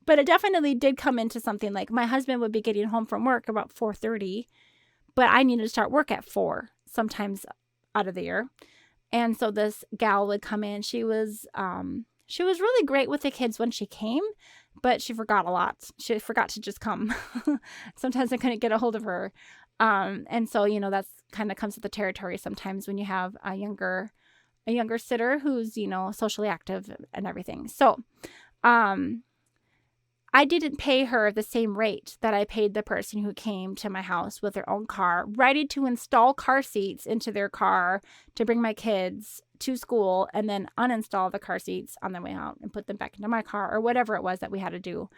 But it definitely did come into something like my husband would be getting home from work about 4:30, but I needed to start work at 4, sometimes out of the year. And so this gal would come in. She was really great with the kids when she came, but she forgot a lot. She forgot to just come. Sometimes I couldn't get a hold of her. And so, that's kind of comes with the territory sometimes when you have a younger sitter who's, socially active and everything. So, I didn't pay her the same rate that I paid the person who came to my house with their own car, ready to install car seats into their car to bring my kids to school, and then uninstall the car seats on their way out and put them back into my car, or whatever it was that we had to do.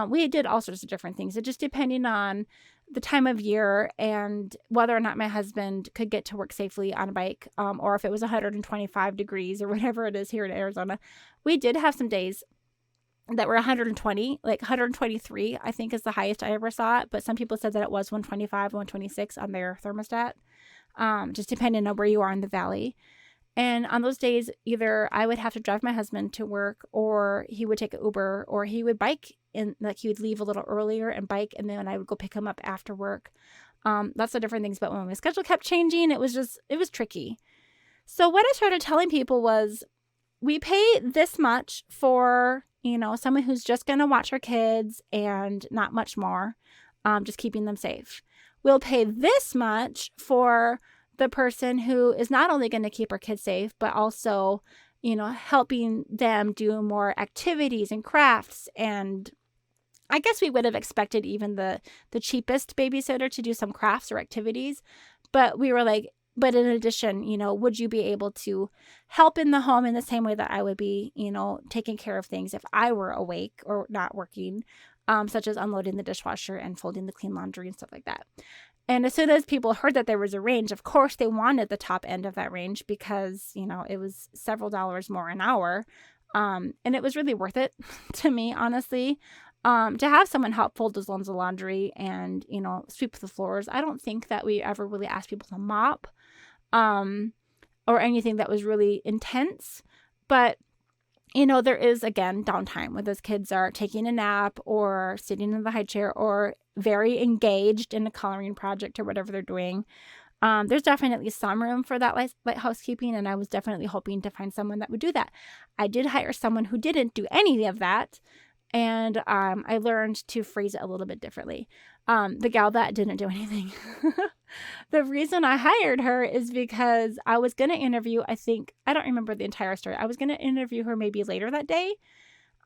We did all sorts of different things. It just depending on the time of year and whether or not my husband could get to work safely on a bike, or if it was 125 degrees or whatever it is here in Arizona. We did have some days that were 120, like 123, I think is the highest I ever saw it. But some people said that it was 125, 126 on their thermostat, just depending on where you are in the valley. And on those days, either I would have to drive my husband to work, or he would take an Uber, or he would bike in, like he would leave a little earlier and bike, and then I would go pick him up after work. Lots of different things. But when my schedule kept changing, it was tricky. So what I started telling people was, we pay this much for, someone who's just going to watch our kids and not much more, just keeping them safe. We'll pay this much for the person who is not only going to keep our kids safe, but also, helping them do more activities and crafts. And I guess we would have expected even the cheapest babysitter to do some crafts or activities. But we were like, but in addition, would you be able to help in the home in the same way that I would be, taking care of things if I were awake or not working, such as unloading the dishwasher and folding the clean laundry and stuff like that. And as soon as people heard that there was a range, of course, they wanted the top end of that range because, it was several dollars more an hour. And it was really worth it to me, honestly. To have someone help fold those loads of laundry and, sweep the floors. I don't think that we ever really asked people to mop, or anything that was really intense. But, there is, again, downtime when those kids are taking a nap or sitting in the high chair or very engaged in a coloring project or whatever they're doing. There's definitely some room for that light housekeeping, and I was definitely hoping to find someone that would do that. I did hire someone who didn't do any of that. And I learned to phrase it a little bit differently. The gal that didn't do anything. The reason I hired her is because I was going to interview, I don't remember the entire story. I was going to interview her maybe later that day.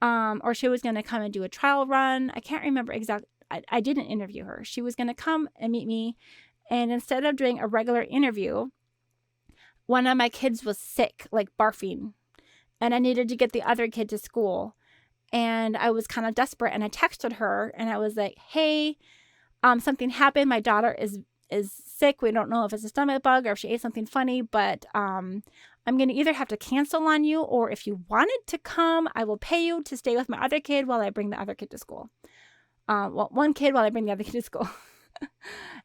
Or she was going to come and do a trial run. I can't remember exactly. I didn't interview her. She was going to come and meet me. And instead of doing a regular interview, one of my kids was sick, like barfing. And I needed to get the other kid to school. And I was kind of desperate, and I texted her and I was like, hey, something happened. My daughter is sick. We don't know if it's a stomach bug or if she ate something funny, but I'm going to either have to cancel on you, or if you wanted to come, I will pay you to stay with my other kid while I bring the other kid to school. One kid while I bring the other kid to school.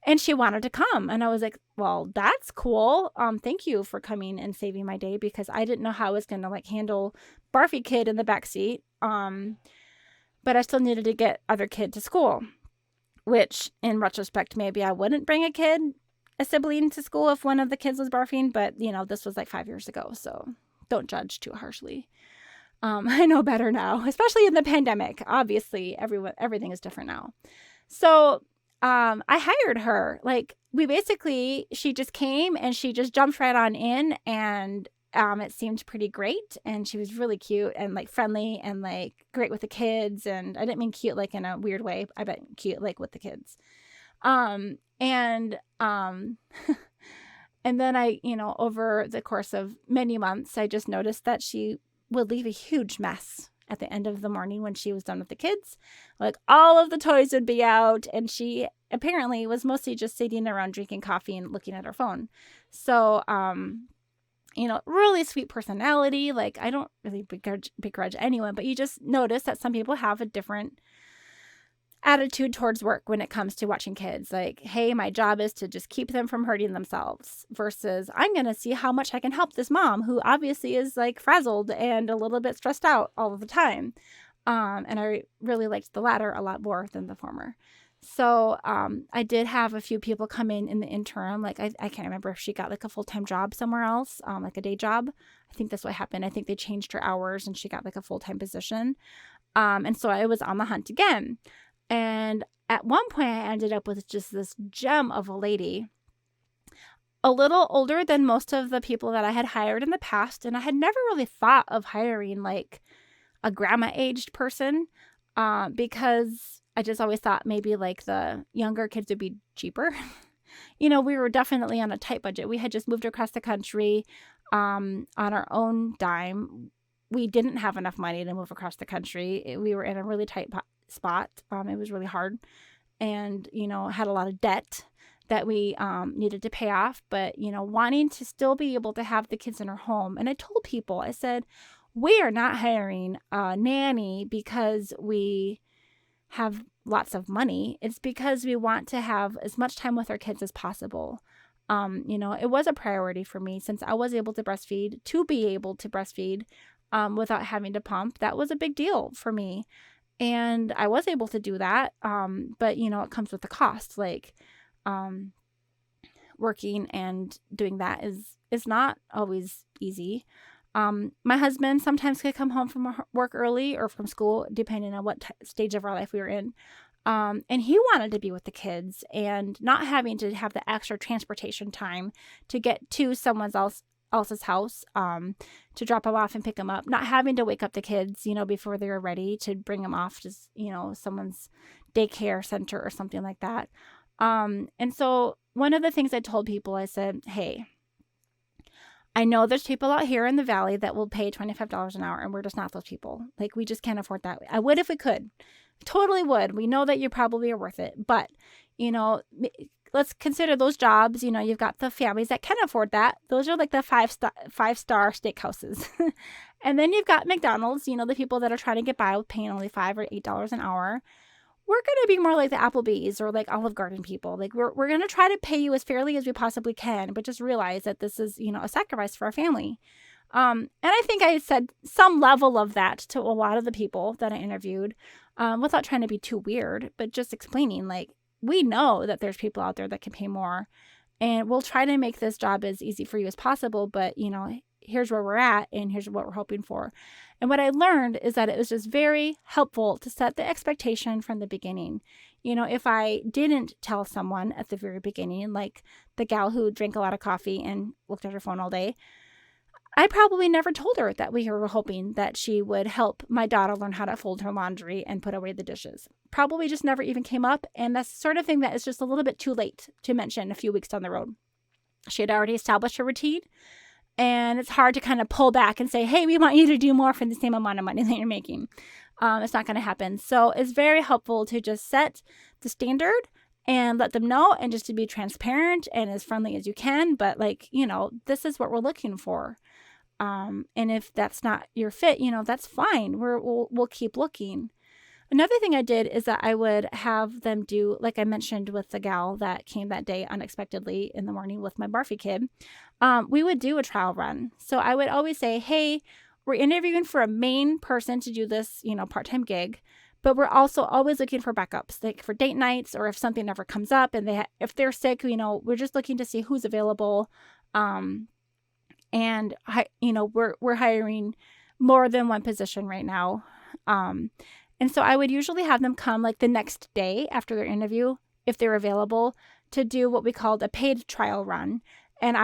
And she wanted to come. And I was like, well, that's cool. Thank you for coming and saving my day, because I didn't know how I was going to handle barfy kid in the back seat. But I still needed to get other kid to school, which in retrospect, maybe I wouldn't bring a sibling to school if one of the kids was barfing. But, this was like 5 years ago. So don't judge too harshly. I know better now, especially in the pandemic. Obviously, everything is different now. So I hired her. She just came and she just jumped right on in, and it seemed pretty great, and she was really cute and friendly and great with the kids. And I didn't mean cute in a weird way. I meant cute with the kids. And then I, over the course of many months, I just noticed that she would leave a huge mess at the end of the morning when she was done with the kids. All of the toys would be out, and she apparently was mostly just sitting around drinking coffee and looking at her phone. So, really sweet personality. I don't really begrudge anyone, but you just notice that some people have a different attitude towards work when it comes to watching kids. Hey, my job is to just keep them from hurting themselves, versus I'm going to see how much I can help this mom who obviously is frazzled and a little bit stressed out all of the time. And I really liked the latter a lot more than the former. So I did have a few people come in the interim. Like I can't remember if she got like a full-time job somewhere else, like a day job. I think that's what happened. I think they changed her hours and she got like a full-time position. And so I was on the hunt again. And at one point I ended up with just this gem of a lady, a little older than most of the people that I had hired in the past. And I had never really thought of hiring like a grandma aged person, because I just always thought maybe like the younger kids would be cheaper. We were definitely on a tight budget. We had just moved across the country on our own dime. We didn't have enough money to move across the country. We were in a really tight spot. It was really hard and, had a lot of debt that we needed to pay off. But, wanting to still be able to have the kids in our home. And I told people, I said, we are not hiring a nanny because we have lots of money. It's because we want to have as much time with our kids as possible. It was a priority for me since I was able to breastfeed, without having to pump. That was a big deal for me. And I was able to do that. But, it comes with the cost. Like working and doing that is not always easy. My husband sometimes could come home from work early or from school, depending on what stage of our life we were in. And he wanted to be with the kids and not having to have the extra transportation time to get to someone else's house, to drop them off and pick them up, not having to wake up the kids, before they were ready to bring them off to, someone's daycare center or something like that. And so one of the things I told people, I said, hey, I know there's people out here in the valley that will pay $25 an hour, and we're just not those people. Like, we just can't afford that. I would if we could. Totally would. We know that you probably are worth it. But, let's consider those jobs. You've got the families that can afford that. Those are like the five-star steakhouses. And then you've got McDonald's, the people that are trying to get by with paying only $5 or $8 an hour. We're going to be more like the Applebee's or like Olive Garden people. Like we're going to try to pay you as fairly as we possibly can, but just realize that this is, a sacrifice for our family. And I think I said some level of that to a lot of the people that I interviewed, without trying to be too weird, but just explaining like, we know that there's people out there that can pay more, and we'll try to make this job as easy for you as possible. But, here's where we're at and here's what we're hoping for. And what I learned is that it was just very helpful to set the expectation from the beginning. If I didn't tell someone at the very beginning, like the gal who drank a lot of coffee and looked at her phone all day, I probably never told her that we were hoping that she would help my daughter learn how to fold her laundry and put away the dishes. Probably just never even came up. And that's the sort of thing that is just a little bit too late to mention a few weeks down the road. She had already established her routine. And it's hard to kind of pull back and say, hey, we want you to do more for the same amount of money that you're making. It's not going to happen. So it's very helpful to just set the standard and let them know, and just to be transparent and as friendly as you can. But this is what we're looking for. And if that's not your fit, that's fine. We'll keep looking. Another thing I did is that I would have them do, like I mentioned with the gal that came that day unexpectedly in the morning with my barfy kid, we would do a trial run. So I would always say, hey, we're interviewing for a main person to do this, part-time gig, but we're also always looking for backups, like for date nights, or if something ever comes up and if they're sick, we're just looking to see who's available. And we're hiring more than one position right now. And so I would usually have them come like the next day after their interview, if they're available, to do what we called a paid trial run. And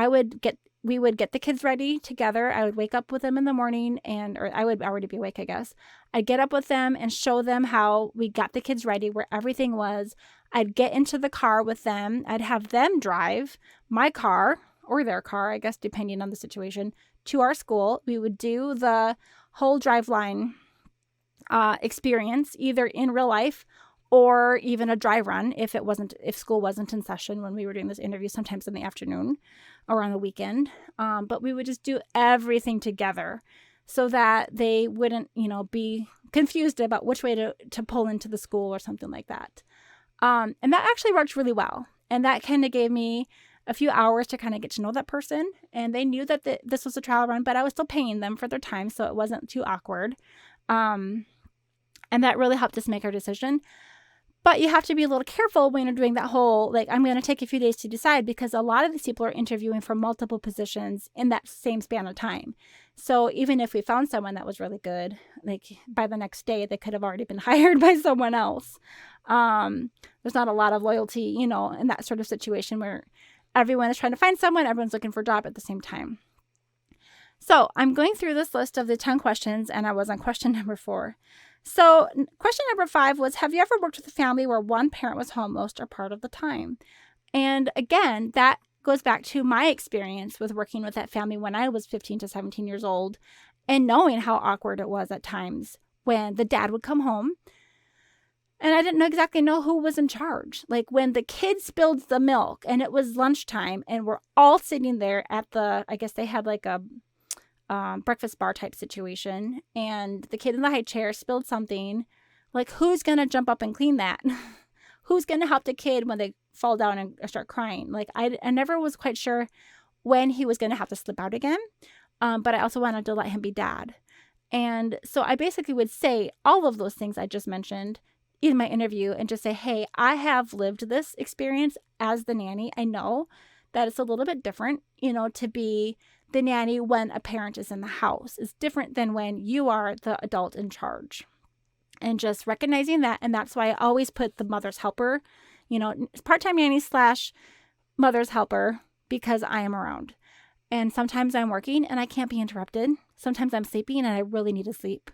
we would get the kids ready together. I would wake up with them in the morning, or I would already be awake, I guess. I'd get up with them and show them how we got the kids ready, where everything was. I'd get into the car with them. I'd have them drive my car, or their car, I guess, depending on the situation, to our school. We would do the whole driveline experience, either in real life or even a dry run if school wasn't in session when we were doing this interview, sometimes in the afternoon or on the weekend. But we would just do everything together so that they wouldn't, be confused about which way to pull into the school or something like that. And that actually worked really well. And that kind of gave me a few hours to kind of get to know that person. And they knew that this was a trial run, but I was still paying them for their time, so it wasn't too awkward. And that really helped us make our decision. But you have to be a little careful when you're doing that whole, like, I'm going to take a few days to decide, because a lot of these people are interviewing for multiple positions in that same span of time. So even if we found someone that was really good, like by the next day, they could have already been hired by someone else. There's not a lot of loyalty, in that sort of situation where everyone is trying to find someone, everyone's looking for a job at the same time. So I'm going through this list of the 10 questions, and I was on question number 4. So question number 5 was, have you ever worked with a family where one parent was home most or part of the time? And again, that goes back to my experience with working with that family when I was 15 to 17 years old, and knowing how awkward it was at times when the dad would come home and I didn't exactly know who was in charge. Like when the kids spilled the milk and it was lunchtime and we're all sitting there at I guess they had like a breakfast bar type situation, and the kid in the high chair spilled something, like who's going to jump up and clean that? Who's going to help the kid when they fall down and start crying? Like I never was quite sure when he was going to have to slip out again. But I also wanted to let him be dad. And so I basically would say all of those things I just mentioned in my interview and just say, hey, I have lived this experience as the nanny. I know that it's a little bit different, to be the nanny when a parent is in the house. It's different than when you are the adult in charge. And just recognizing that. And that's why I always put the mother's helper, part-time nanny / mother's helper, because I am around. And sometimes I'm working and I can't be interrupted. Sometimes I'm sleeping and I really need to sleep.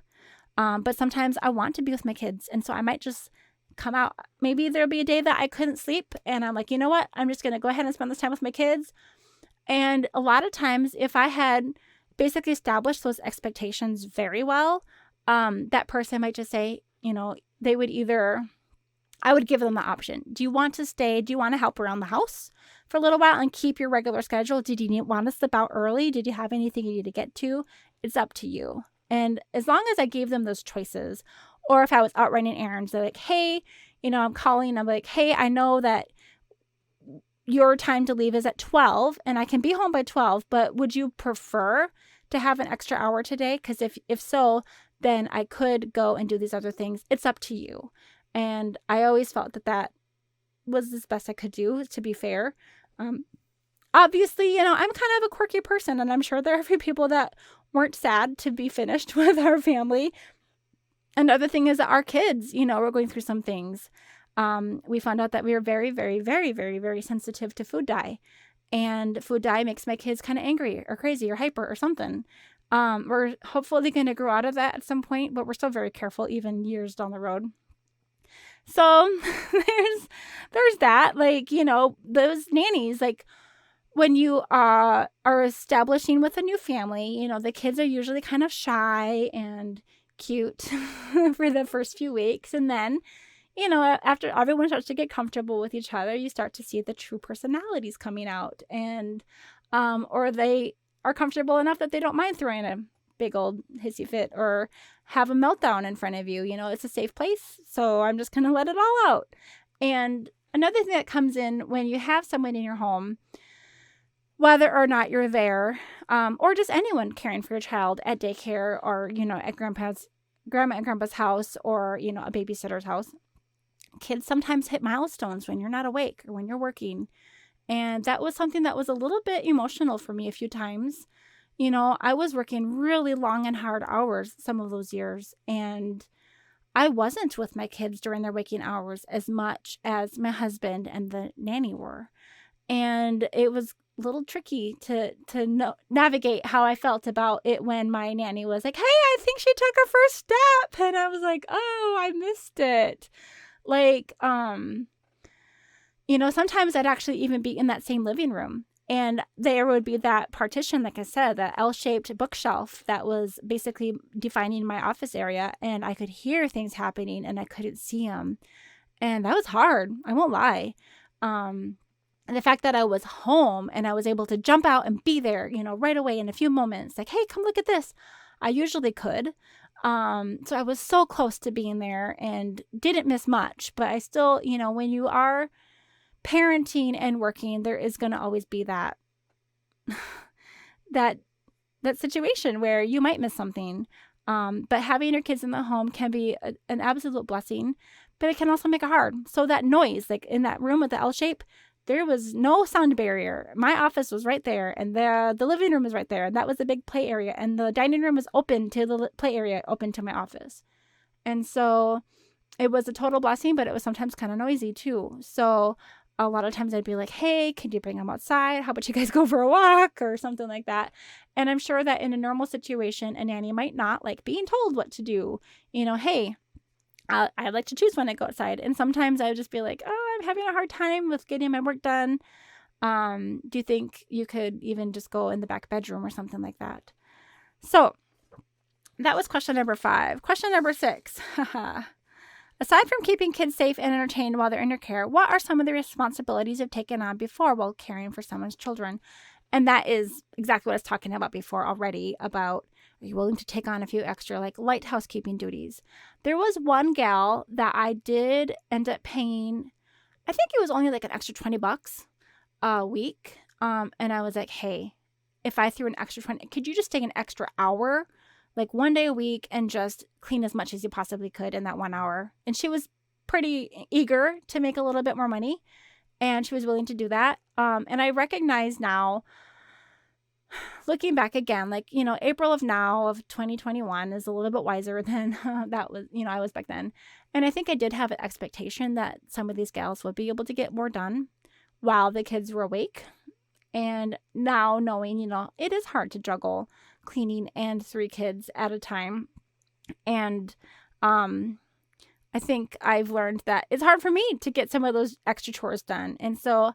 But sometimes I want to be with my kids. And so I might just come out. Maybe there'll be a day that I couldn't sleep. And I'm like, you know what? I'm just going to go ahead and spend this time with my kids. And a lot of times, if I had basically established those expectations very well, that person might just say, they would I would give them the option. Do you want to stay? Do you want to help around the house for a little while and keep your regular schedule? Did you want to slip out early? Did you have anything you need to get to? It's up to you. And as long as I gave them those choices, or if I was out running errands, they're like, hey, I'm calling. I'm like, hey, I know that your time to leave is at 12 and I can be home by 12, but would you prefer to have an extra hour today? Because if so, then I could go and do these other things. It's up to you. And I always felt that was the best I could do, to be fair. Obviously, I'm kind of a quirky person, and I'm sure there are a few people that weren't sad to be finished with our family. Another thing is that our kids, we're going through some things. We found out that we are very, very, very, very, very sensitive to food dye. And food dye makes my kids kind of angry or crazy or hyper or something. We're hopefully going to grow out of that at some point, but we're still very careful even years down the road. So there's that, those nannies, when you are establishing with a new family, the kids are usually kind of shy and cute for the first few weeks. And then, after everyone starts to get comfortable with each other, you start to see the true personalities coming out, and, or they are comfortable enough that they don't mind throwing a big old hissy fit or have a meltdown in front of you. It's a safe place, so I'm just going to let it all out. And another thing that comes in when you have someone in your home, whether or not you're there, or just anyone caring for your child at daycare or, at grandma and grandpa's house, or, a babysitter's house, kids sometimes hit milestones when you're not awake or when you're working. And that was something that was a little bit emotional for me a few times. I was working really long and hard hours some of those years, and I wasn't with my kids during their waking hours as much as my husband and the nanny were. And it was a little tricky to navigate how I felt about it when my nanny was like, hey, I think she took her first step. And I was like, oh, I missed it. Sometimes I'd actually even be in that same living room. And there would be that partition, like I said, that L-shaped bookshelf that was basically defining my office area. And I could hear things happening and I couldn't see them. And that was hard. I won't lie. And the fact that I was home and I was able to jump out and be there, right away in a few moments, like, hey, come look at this. I usually could. So I was so close to being there and didn't miss much. But I still, when you are parenting and working, there is going to always be that situation where you might miss something. But having your kids in the home can be an absolute blessing. but it can also make it hard. So that noise, like in that room with the L shape, there was no sound barrier. My office was right there, and the living room was right there, and that was the big play area, and the dining room was open to the play area, open to my office. And so it was a total blessing, but it was sometimes kind of noisy too. So a lot of times I'd be like, hey, can you bring them outside? How about you guys go for a walk or something like that? And I'm sure that in a normal situation, a nanny might not like being told what to do. Hey, I like to choose when I go outside. And sometimes I would just be like, oh, I'm having a hard time with getting my work done. Do you think you could even just go in the back bedroom or something like that? So that was question number 5. Question number 6. Aside from keeping kids safe and entertained while they're in your care, what are some of the responsibilities you've taken on before while caring for someone's children? And that is exactly what I was talking about before already, about are you willing to take on a few extra like light housekeeping duties? There was one gal that I did end up paying, I think it was only like an extra $20 a week. And I was like, hey, if I threw an extra 20, could you just take an extra hour? Like one day a week and just clean as much as you possibly could in that 1 hour. And she was pretty eager to make a little bit more money, and she was willing to do that. And I recognize now, looking back again, like, April of now of 2021 is a little bit wiser than that was, I was back then. And I think I did have an expectation that some of these gals would be able to get more done while the kids were awake. And now knowing, it is hard to juggle cleaning and 3 kids at a time. And I think I've learned that it's hard for me to get some of those extra chores done. And so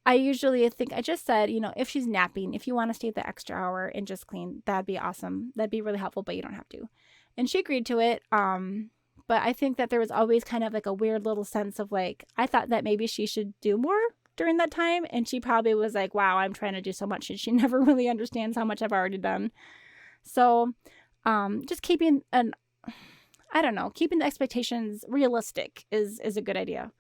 I usually think I just said, if she's napping, if you want to stay the extra hour and just clean, that'd be awesome. That'd be really helpful, but you don't have to. And she agreed to it. But I think that there was always kind of like a weird little sense of like, I thought that maybe she should do more during that time. And she probably was like, wow, I'm trying to do so much. And she never really understands how much I've already done. So just keeping the expectations realistic is a good idea.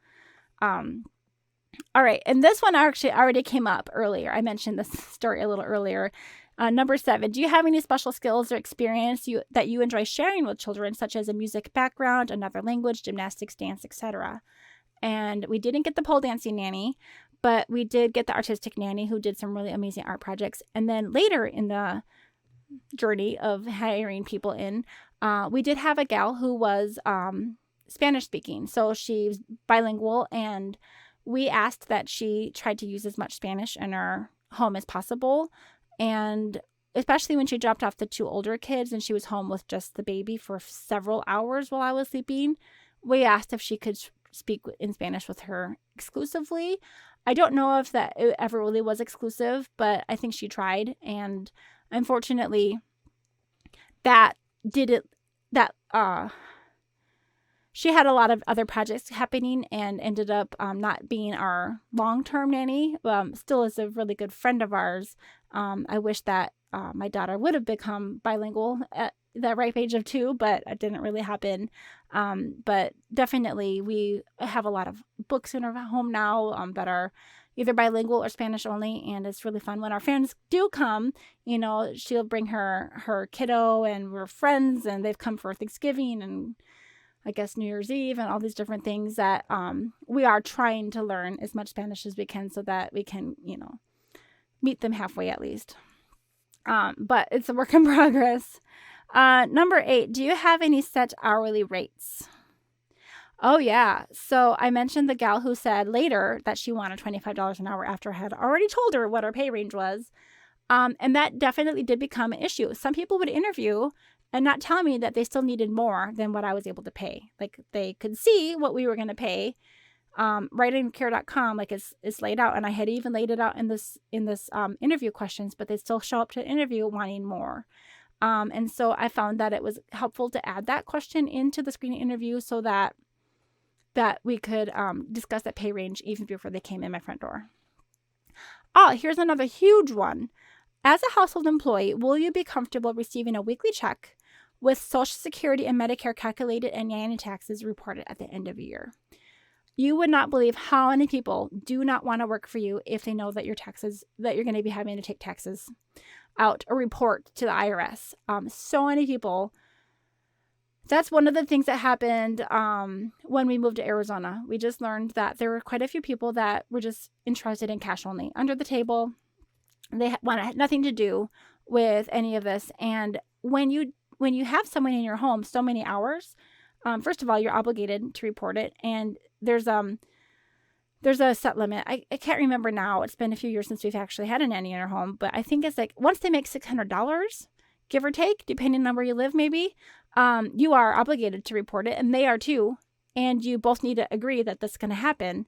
All right. And this one actually already came up earlier. I mentioned this story a little earlier. Number 7, do you have any special skills or experience that you enjoy sharing with children, such as a music background, another language, gymnastics, dance, etc.? And we didn't get the pole dancing nanny, but we did get the artistic nanny who did some really amazing art projects. And then later in the journey of hiring people in, we did have a gal who was Spanish speaking. So she's bilingual, and we asked that she tried to use as much Spanish in her home as possible. And especially when she dropped off the 2 older kids and she was home with just the baby for several hours while I was sleeping, we asked if she could speak in Spanish with her exclusively. I don't know if that ever really was exclusive, but I think she tried. And unfortunately, she had a lot of other projects happening and ended up not being our long-term nanny. Still is a really good friend of ours. I wish that my daughter would have become bilingual at the ripe age of 2, but it didn't really happen. But definitely we have a lot of books in our home now that are either bilingual or Spanish only. And it's really fun when our friends do come, she'll bring her kiddo, and we're friends, and they've come for Thanksgiving and I guess New Year's Eve and all these different things that we are trying to learn as much Spanish as we can so that we can, meet them halfway at least. But it's a work in progress. Number 8, do you have any set hourly rates? Oh, yeah. So I mentioned the gal who said later that she wanted $25 an hour after I had already told her what our pay range was. And that definitely did become an issue. Some people would interview and not tell me that they still needed more than what I was able to pay. Like they could see what we were going to pay. Writingcare.com, like it's laid out, and I had even laid it out in this interview questions, but they still show up to an interview wanting more. And so I found that it was helpful to add that question into the screening interview so that we could discuss that pay range even before they came in my front door. Oh, here's another huge one. As a household employee, will you be comfortable receiving a weekly check with Social Security and Medicare calculated and nanny taxes reported at the end of the year? You would not believe how many people do not want to work for you if they know that you're going to be having to take taxes out or report to the IRS. So many people that's one of the things that happened when we moved to Arizona. We just learned that there were quite a few people that were just interested in cash only, under the table. They wanted nothing to do with any of this. And when you have someone in your home so many hours, first of all, you're obligated to report it. And there's a set limit. I can't remember now. It's been a few years since we've actually had a nanny in our home, but I think it's like once they make $600, give or take, depending on where you live, maybe, you are obligated to report it, and they are too. And you both need to agree that that's going to happen.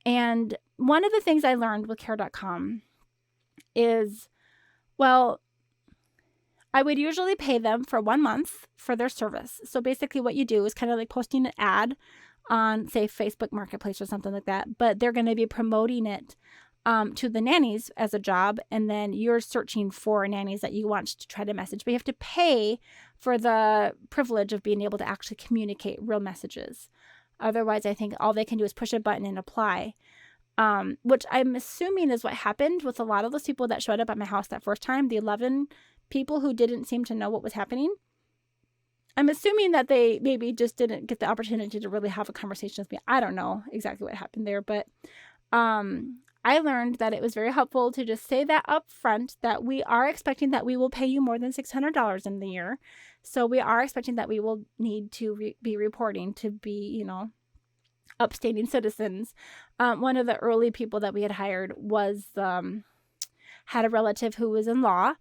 And one of the things I learned with care.com is, well, I would usually pay them for 1 month for their service. So basically what you do is kind of like posting an ad on, say, Facebook Marketplace or something like that, but they're going to be promoting it to the nannies as a job, and then you're searching for nannies that you want to try to message. But you have to pay for the privilege of being able to actually communicate real messages. Otherwise, I think all they can do is push a button and apply, which I'm assuming is what happened with a lot of those people that showed up at my house that first time, the 11 people who didn't seem to know what was happening. I'm assuming that they maybe just didn't get the opportunity to really have a conversation with me. I don't know exactly what happened there, but I learned that it was very helpful to just say that up front, that we are expecting that we will pay you more than $600 in the year. So we are expecting that we will need to be reporting to be, upstanding citizens. One of the early people that we had hired was had a relative who was in law.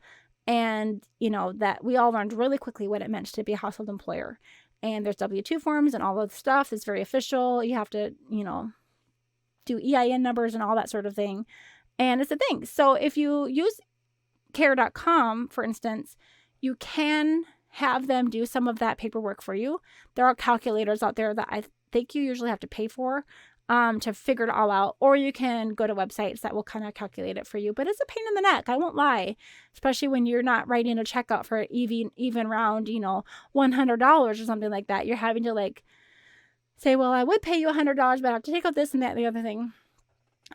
And, that we all learned really quickly what it meant to be a household employer. And there's W-2 forms and all of the stuff. It's very official. You have to, do EIN numbers and all that sort of thing. And it's a thing. So if you use care.com, for instance, you can have them do some of that paperwork for you. There are calculators out there that I think you usually have to pay for to figure it all out, or you can go to websites that will kind of calculate it for you. But it's a pain in the neck, I won't lie, especially when you're not writing a check out for even round, $100 or something like that. You're having to say, well, I would pay you $100, but I have to take out this and that and the other thing.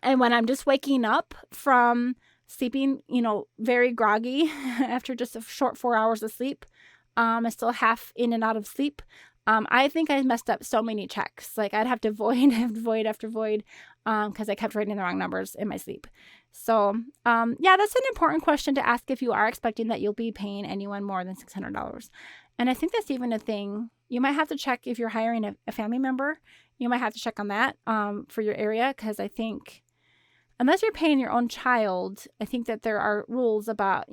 And when I'm just waking up from sleeping, very groggy after just a short 4 hours of sleep, I'm still half in and out of sleep. I think I messed up so many checks. I'd have to void after void because I kept writing the wrong numbers in my sleep. So, that's an important question to ask if you are expecting that you'll be paying anyone more than $600. And I think that's even a thing. You might have to check if you're hiring a family member. You might have to check on that for your area, because I think unless you're paying your own child, I think that there are rules about,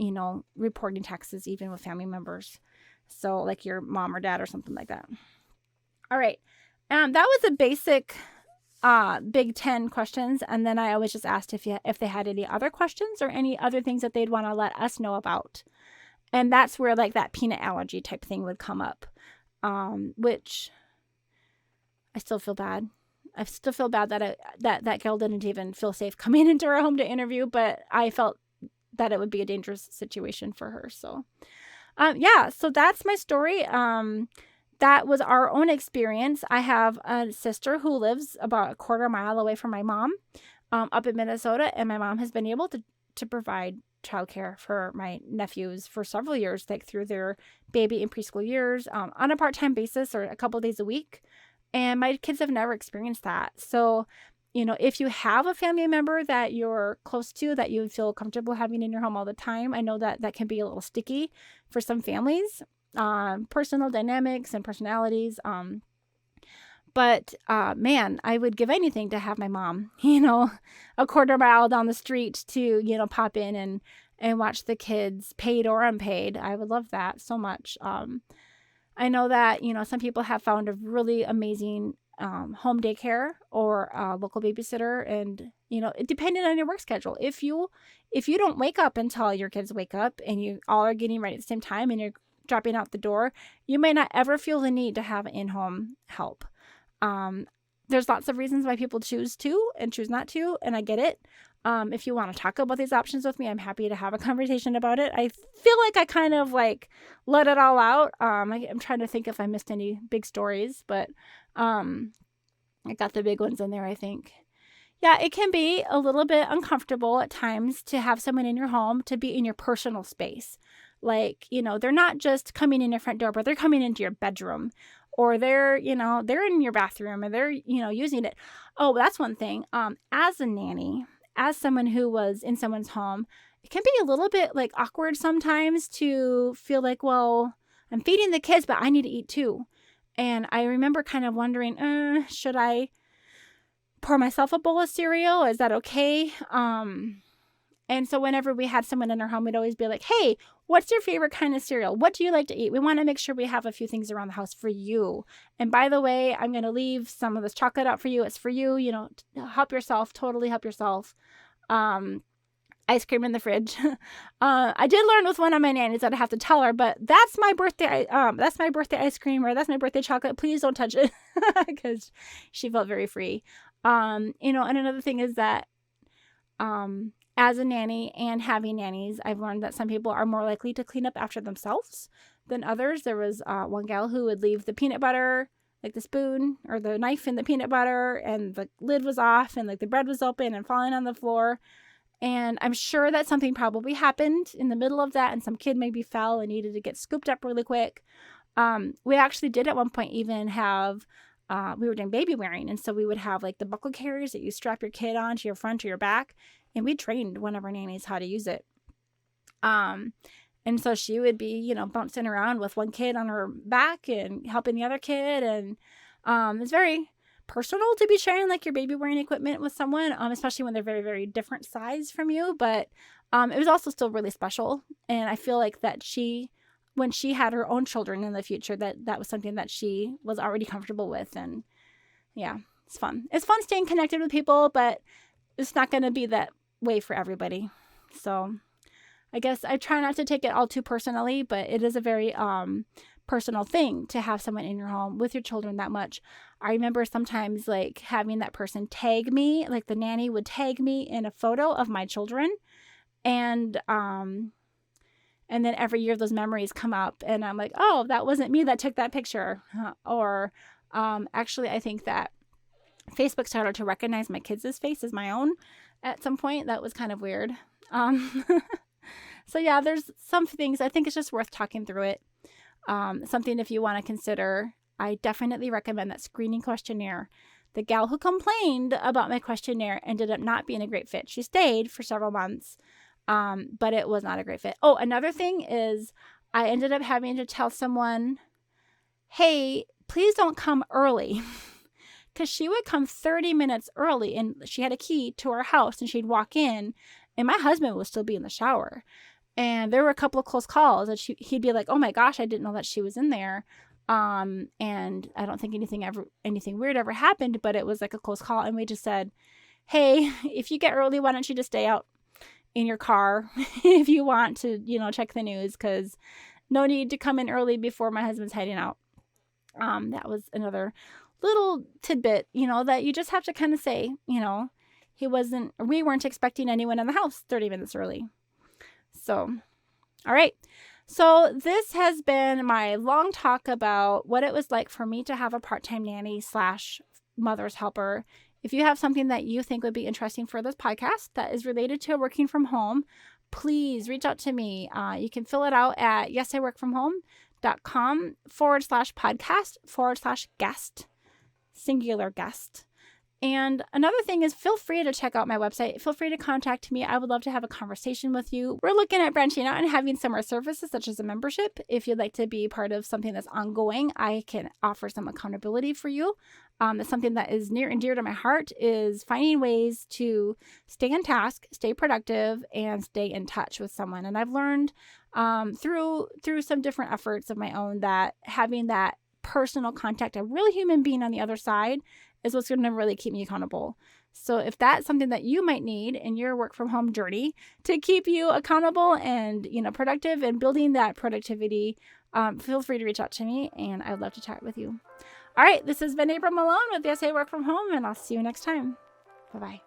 reporting taxes even with family members. So like your mom or dad or something like that. All right. That was a basic Big 10 questions. And then I always just asked if they had any other questions or any other things that they'd want to let us know about. And that's where that peanut allergy type thing would come up, which I still feel bad. I still feel bad that that girl didn't even feel safe coming into our home to interview, but I felt that it would be a dangerous situation for her. So, so that's my story. That was our own experience. I have a sister who lives about a quarter mile away from my mom, up in Minnesota, and my mom has been able to provide childcare for my nephews for several years, through their baby and preschool years, on a part-time basis or a couple of days a week. And my kids have never experienced that. So, if you have a family member that you're close to, that you feel comfortable having in your home all the time, I know that can be a little sticky for some families, personal dynamics and personalities. But man, I would give anything to have my mom, a quarter mile down the street to, pop in and watch the kids, paid or unpaid. I would love that so much. I know that, some people have found a really amazing home daycare or a local babysitter, and, depending on your work schedule. If you don't wake up until your kids wake up and you all are getting ready at the same time and you're dropping out the door, you may not ever feel the need to have in-home help. There's lots of reasons why people choose to and choose not to, and I get it. If you want to talk about these options with me, I'm happy to have a conversation about it. I feel like I kind of let it all out. I'm trying to think if I missed any big stories, but I got the big ones in there, I think. Yeah, it can be a little bit uncomfortable at times to have someone in your home, to be in your personal space. Like, they're not just coming in your front door, but they're coming into your bedroom, or they're in your bathroom, or they're, using it. Oh, that's one thing. As a nanny, as someone who was in someone's home, it can be a little bit like awkward sometimes to feel like, well, I'm feeding the kids, but I need to eat too. And I remember kind of wondering, should I pour myself a bowl of cereal? Is that okay? And so whenever we had someone in our home, we'd always be like, hey, what's your favorite kind of cereal? What do you like to eat? We want to make sure we have a few things around the house for you. And by the way, I'm going to leave some of this chocolate out for you. It's for you. Help yourself. Totally help yourself. Ice cream in the fridge. I did learn with one of my nannies that I have to tell her, but that's my birthday. That's my birthday ice cream, or that's my birthday chocolate. Please don't touch it, because she felt very free. And another thing is that, as a nanny and having nannies, I've learned that some people are more likely to clean up after themselves than others. There was one gal who would leave the peanut butter, like the spoon or the knife in the peanut butter, and the lid was off, and like the bread was open and falling on the floor. And I'm sure that something probably happened in the middle of that, and some kid maybe fell and needed to get scooped up really quick. We actually did at one point even have, we were doing baby wearing, and so we would have like the buckle carriers that you strap your kid on to your front or your back, and we trained one of our nannies how to use it. And so she would be, bouncing around with one kid on her back and helping the other kid, and it's very personal to be sharing like your baby wearing equipment with someone, especially when they're very, very different size from you. But it was also still really special. And I feel like that when she had her own children in the future, that was something that she was already comfortable with. And yeah, it's fun. It's fun staying connected with people, but it's not going to be that way for everybody. So I guess I try not to take it all too personally, but it is a very personal thing to have someone in your home with your children that much. I remember sometimes like having that person tag me, like the nanny would tag me in a photo of my children, and then every year those memories come up, and I'm like, oh, that wasn't me that took that picture. Or actually, I think that Facebook started to recognize my kids' face as my own at some point. That was kind of weird. So yeah, there's some things I think it's just worth talking through it. Something if you want to consider, I definitely recommend that screening questionnaire. The gal who complained about my questionnaire ended up not being a great fit. She stayed for several months, but it was not a great fit. Oh, another thing is I ended up having to tell someone, hey, please don't come early. Because she would come 30 minutes early, and she had a key to our house, and she'd walk in, and my husband would still be in the shower. And there were a couple of close calls that he'd be like, oh my gosh, I didn't know that she was in there. And I don't think anything weird ever happened, but it was like a close call. And we just said, hey, if you get early, why don't you just stay out in your car if you want to, check the news, because no need to come in early before my husband's heading out. That was another little tidbit, that you just have to kind of say, we weren't expecting anyone in the house 30 minutes early. So, all right. So this has been my long talk about what it was like for me to have a part-time nanny / mother's helper. If you have something that you think would be interesting for this podcast that is related to working from home, please reach out to me. You can fill it out at yesiworkfromhome.com/podcast/guest, singular guest. And another thing is, feel free to check out my website. Feel free to contact me. I would love to have a conversation with you. We're looking at branching out and having similar services such as a membership. If you'd like to be part of something that's ongoing, I can offer some accountability for you. That's something that is near and dear to my heart, is finding ways to stay on task, stay productive, and stay in touch with someone. And I've learned through some different efforts of my own that having that personal contact, a real human being on the other side, is what's going to really keep me accountable. So if that's something that you might need in your work from home journey to keep you accountable and, productive and building that productivity, feel free to reach out to me, and I'd love to chat with you. All right, this has been April Malone with Yes, I Work From Home, and I'll see you next time. Bye-bye.